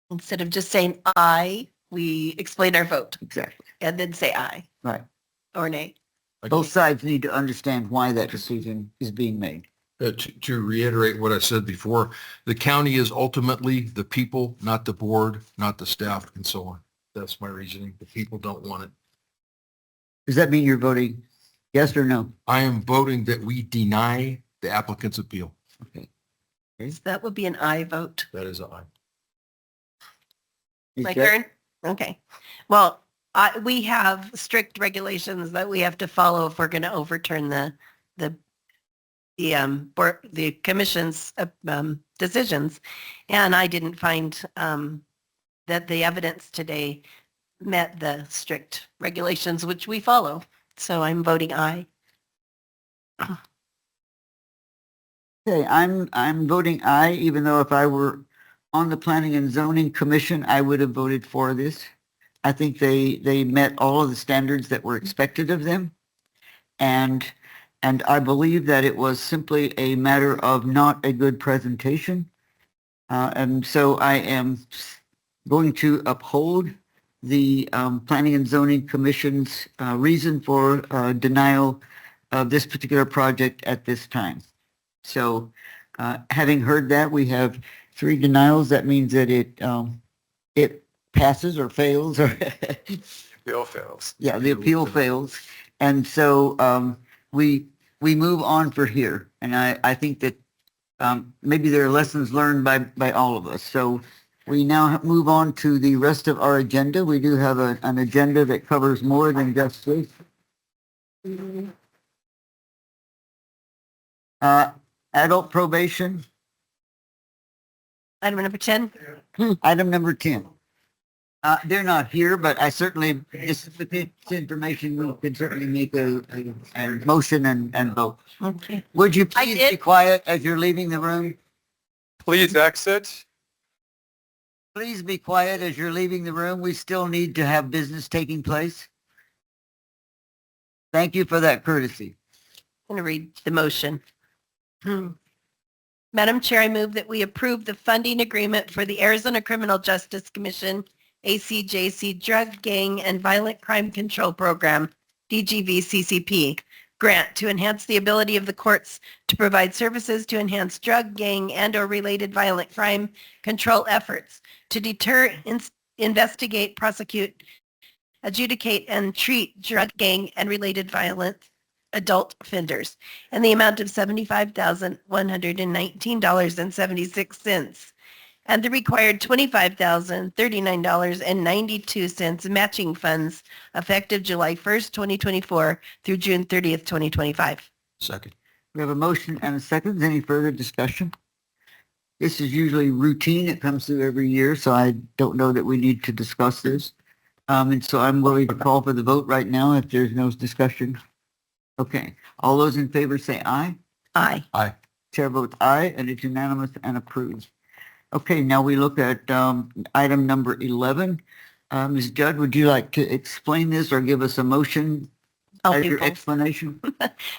Instead of just saying aye, we explain our vote Exactly. and then say aye Right. or nay. Both sides need to understand why that decision is being made. To reiterate what I said before, the county is ultimately the people, not the board, not the staff, and so on. That's my reasoning. The people don't want it. Does that mean you're voting yes or no? I am voting that we deny the applicant's appeal. Okay. So that would be an aye vote. That is aye. My turn? Okay. Well, we have strict regulations that we have to follow if we're going to overturn the commission's decisions. And I didn't find that the evidence today met the strict regulations which we follow. So I'm voting aye. Okay, I'm voting aye, even though if I were on the Planning and Zoning Commission, I would have voted for this. I think they met all of the standards that were expected of them. And I believe that it was simply a matter of not a good presentation. And so I am going to uphold the Planning and Zoning Commission's reason for denial of this particular project at this time. So having heard that, we have 3 denials. That means that it passes or fails or Appeal fails. yeah, the appeal fails. And so we move on for here. And I think that maybe there are lessons learned by all of us. So we now move on to the rest of our agenda. We do have an agenda that covers more than just this. Adult probation. Item number 10. Item number 10. They're not here, but I certainly, this information, we can certainly make a motion and vote. Okay. Would you please be quiet as you're leaving the room? Please exit. Please be quiet as you're leaving the room. We still need to have business taking place. Thank you for that courtesy. I'm going to read the motion. Madam Chair, I move that we approve the funding agreement for the Arizona Criminal Justice Commission, ACJC Drug Gang and Violent Crime Control Program, DGV-CCP, grant to enhance the ability of the courts to provide services to enhance drug, gang, and/or related violent crime control efforts, to deter, investigate, prosecute, adjudicate, and treat drug, gang, and related violent adult offenders, and the amount of $75,119.76, and the required $25,039.92 matching funds effective July 1st, 2024 through June 30th, 2025. Second. We have a motion and a second. Any further discussion? This is usually routine. It comes through every year, so I don't know that we need to discuss this. And so I'm willing to call for the vote right now if there's no discussion. Okay. All those in favor say aye. Aye. Aye. Chair votes aye, and it's unanimous and approved. Okay, now we look at item number 11. Ms. Judd, would you like to explain this or give us a motion as your explanation?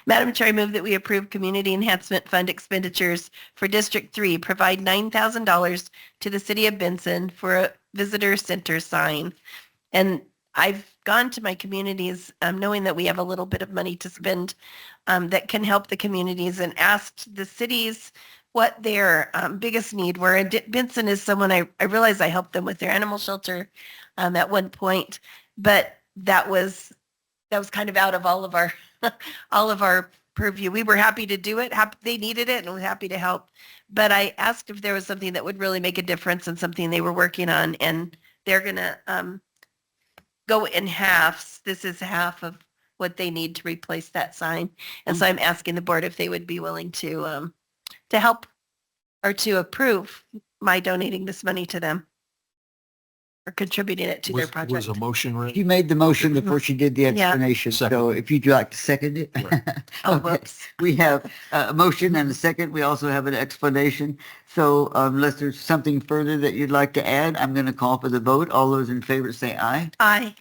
Madam Chair, I move that we approve Community Enhancement Fund expenditures for District 3, provide $9,000 to the City of Benson for a visitor center sign. And I've gone to my communities knowing that we have a little bit of money to spend that can help the communities, and asked the cities what their biggest need were. And Benson is someone I realize I helped them with their animal shelter at one point, but that was kind of out of all of our purview. We were happy to do it. They needed it and we're happy to help. But I asked if there was something that would really make a difference and something they were working on, and they're going to go in halves. This is half of what they need to replace that sign. And so I'm asking the board if they would be willing to help or to approve my donating this money to them. or contributing it to their Was project. a motion ready? She made the motion before she did the Yeah. explanation. Second. So if you'd like to second it. Oh, Okay. whoops. We have a motion and a second. We also have an explanation. So unless there's something further that you'd like to add, I'm going to call for the vote. All those in favor say aye. Aye.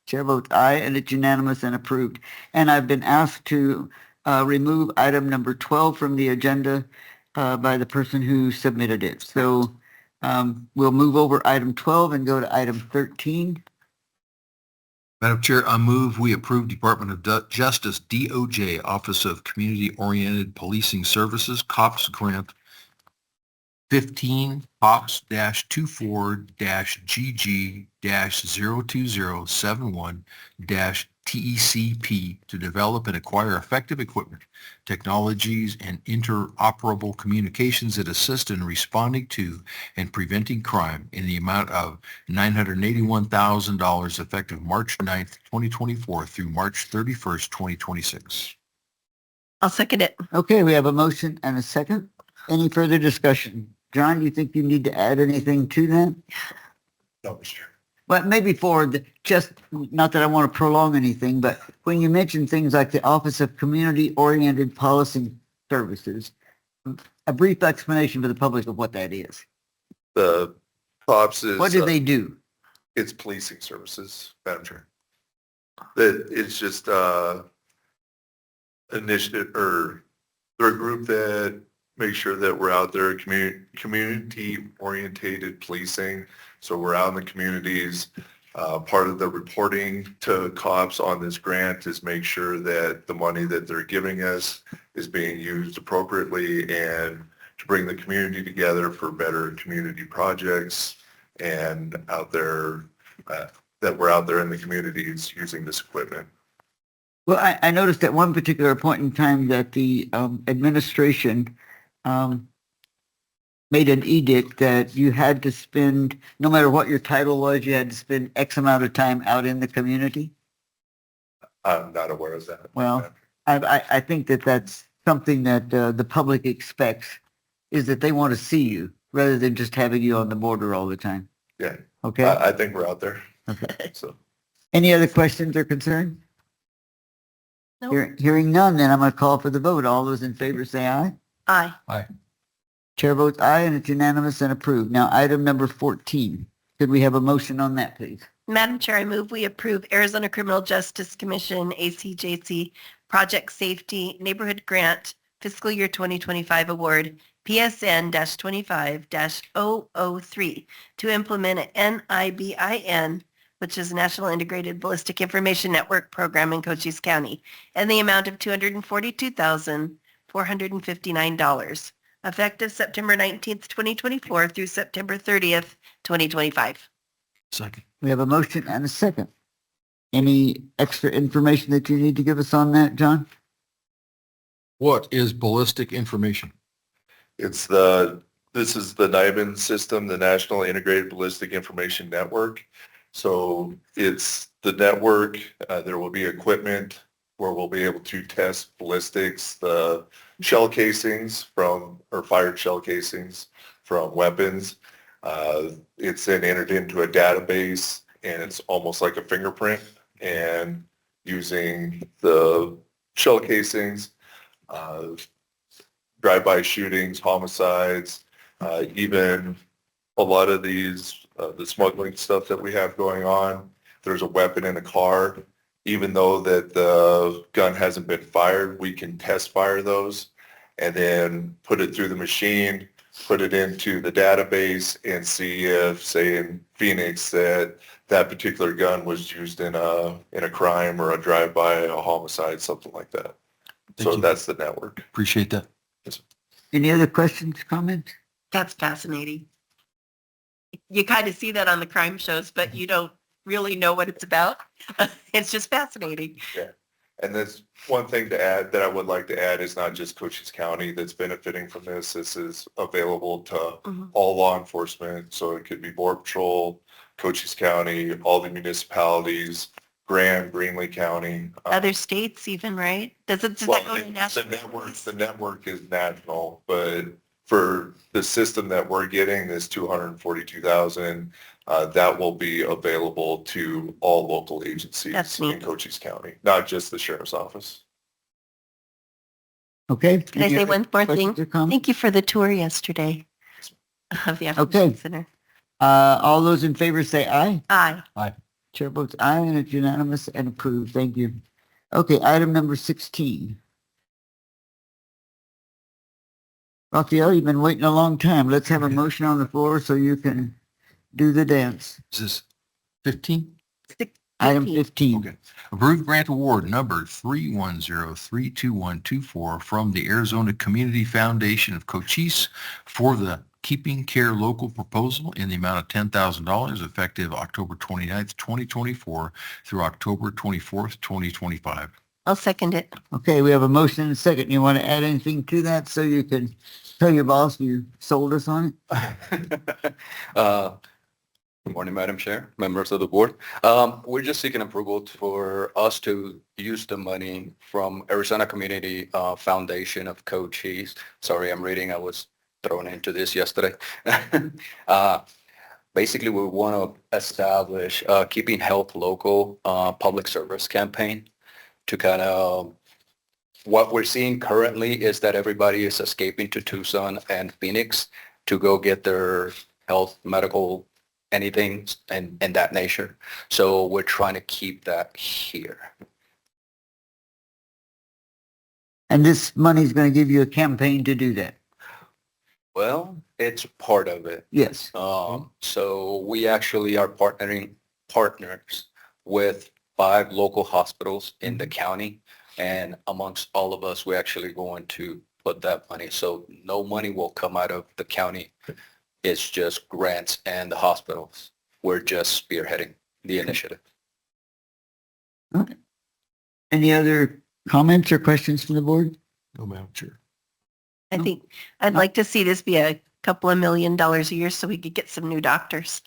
Chair votes aye, and it's unanimous and approved. And I've been asked to remove item number 12 from the agenda by the person who submitted it. So we'll move over item 12 and go to item 13. Madam Chair, I move we approve Department of Justice, DOJ, Office of Community-Oriented Policing Services, COPS Grant 15 POPS-24-GG-02071-TECP to develop and acquire effective equipment, technologies, and interoperable communications that assist in responding to and preventing crime in the amount of $981,000 effective March 9th, 2024 through March 31st, 2026. I'll second it. Okay, we have a motion and a second. Any further discussion? John, do you think you need to add anything to that? No, Mr. Well, maybe just, not that I want to prolong anything, but when you mention things like the Office of Community-Oriented Policy Services, a brief explanation for the public of what that is. The COPS is. What do they do? It's policing services, Madam Chair. That it's just initiative, or they're a group that makes sure that we're out there, community-orientated policing. So we're out in the communities. Part of the reporting to COPS on this grant is make sure that the money that they're giving us is being used appropriately and to bring the community together for better community projects and out there, that we're out there in the communities using this equipment. Well, I noticed at one particular point in time that the administration made an edict that you had to spend, no matter what your title was, you had to spend X amount of time out in the community. I'm not aware of that. Well, I think that that's something that the public expects, is that they want to see you rather than just having you on the border all the time. Yeah. Okay. I think we're out there. Okay. So. Any other questions or concerns? Hearing none, then I'm going to call for the vote. All those in favor say aye. Aye. Aye. Chair votes aye, and it's unanimous and approved. Now, item number 14. Could we have a motion on that, please? Madam Chair, I move we approve Arizona Criminal Justice Commission, ACJC, Project Safety Neighborhood Grant Fiscal Year 2025 Award, PSN-25-003, to implement an NIBIN, which is National Integrated Ballistic Information Network Program in Cochise County, and the amount of $242,459, effective September 19th, 2024 through September 30th, 2025. Second. We have a motion and a second. Any extra information that you need to give us on that, John? What is ballistic information? This is the NIBIN system, the National Integrated Ballistic Information Network. So it's the network. There will be equipment where we'll be able to test ballistics, the shell casings or fired shell casings from weapons. It's then entered into a database, and it's almost like a fingerprint, and using the shell casings, drive-by shootings, homicides, even a lot of these, the smuggling stuff that we have going on, there's a weapon in a car. Even though that the gun hasn't been fired, we can test fire those and then put it through the machine, put it into the database, and see if, say in Phoenix, that particular gun was used in a crime or a drive-by, a homicide, something like that. So that's the network. Appreciate that. Yes. Any other questions, comments? That's fascinating. You kind of see that on the crime shows, but you don't really know what it's about. It's just fascinating. Yeah. And there's one thing to add that I would like to add is not just Cochise County that's benefiting from this. This is available to all law enforcement. So it could be Border Patrol, Cochise County, all the municipalities, Graham, Greenlee County. Other states even, right? Does that go to national? The network is national, but for the system that we're getting, this 242,000, that will be available to all local agencies That's in neat. Cochise County, not just the sheriff's office. Okay. Can I Any say other one more questions thing? or comments? Thank you for the tour yesterday of the Okay. Application Center. All those in favor say aye. Aye. Chair votes aye and it's unanimous and approved. Thank you. Okay, item number 16. Raphael, you've been waiting a long time. Let's have a motion on the floor so you can do the dance. Is this 15? Item 15. Okay. Approved grant award number 310-32124 from the Arizona Community Foundation of Cochise for the Keeping Care Local proposal in the amount of $10,000 effective October 29th, 2024 through October 24th, 2025. I'll second it. Okay, we have a motion and a second. You want to add anything to that so you can tell your boss you sold us on it? Good morning, Madam Chair, members of the board. We're just seeking approval for us to use the money from Arizona Community Foundation of Cochise. Sorry, I'm reading. I was thrown into this yesterday. Basically, we want to establish a Keeping Health Local public service campaign to kind of, what we're seeing currently is that everybody is escaping to Tucson and Phoenix to go get their health, medical, anything and that nature. So we're trying to keep that here. And this money's going to give you a campaign to do that. Well, it's part of it. Yes. So we actually are partners with 5 local hospitals in the county. And amongst all of us, we're actually going to put that money. So no money will come out of the county. It's just grants and the hospitals. We're just spearheading the initiative. Okay. Any other comments or questions from the board? No, Madam Chair. I think I'd like to see this be a couple of $1 million a year so we could get some new doctors.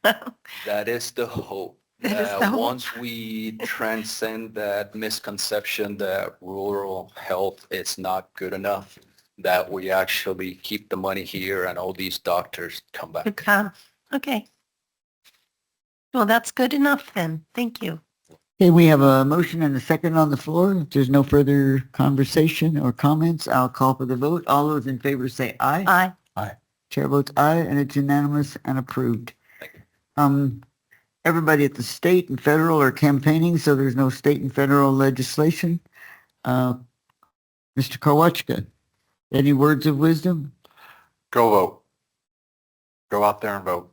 That is the hope. That is the hope. Once we transcend that misconception that rural health is not good enough, that we actually keep the money here and all these doctors come back. Good time. Okay. Well, that's good enough then. Thank you. Okay, we have a motion and a second on the floor. If there's no further conversation or comments, I'll call for the vote. All those in favor say aye. Aye. Aye. Chair votes aye and it's unanimous and approved. Everybody at the state and federal are campaigning, so there's no state and federal legislation. Mr. Karwachka, any words of wisdom? Go vote. Go out there and vote.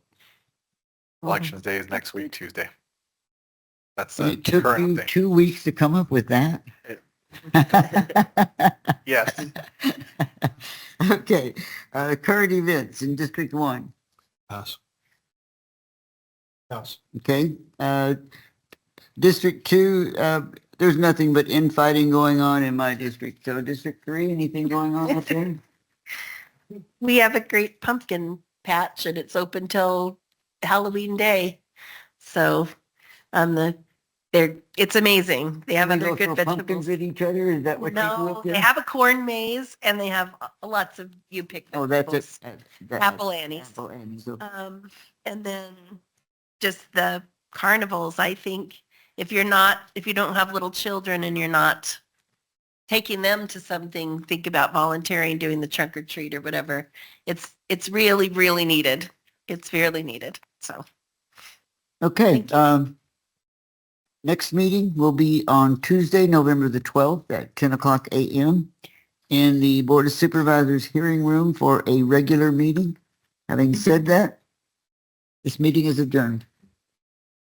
Elections day is next week, Tuesday. That's the It took current you thing. 2 weeks to come up with that? Yes. Okay, current events in District 1. Pass. Pass. Okay, District 2, there's nothing but infighting going on in my district. So District 3, anything going on up there? We have a great pumpkin patch and it's open till Halloween Day. So it's amazing. They have They other go good throw vegetables. pumpkins at each other? Is that what you do No, up there? they have a corn maze and they have lots of you pick Oh, that's vegetables. it. Apple Annie's. Apple Annie's. Okay. And then just the carnivals, I think if you don't have little children and you're not taking them to something, think about volunteering, doing the trunk or treat or whatever. It's really, really needed. It's really needed. So. Okay, next meeting will be on Tuesday, November the 12th at 10 o'clock a.m. in the Board of Supervisors hearing room for a regular meeting. Having said that, this meeting is adjourned.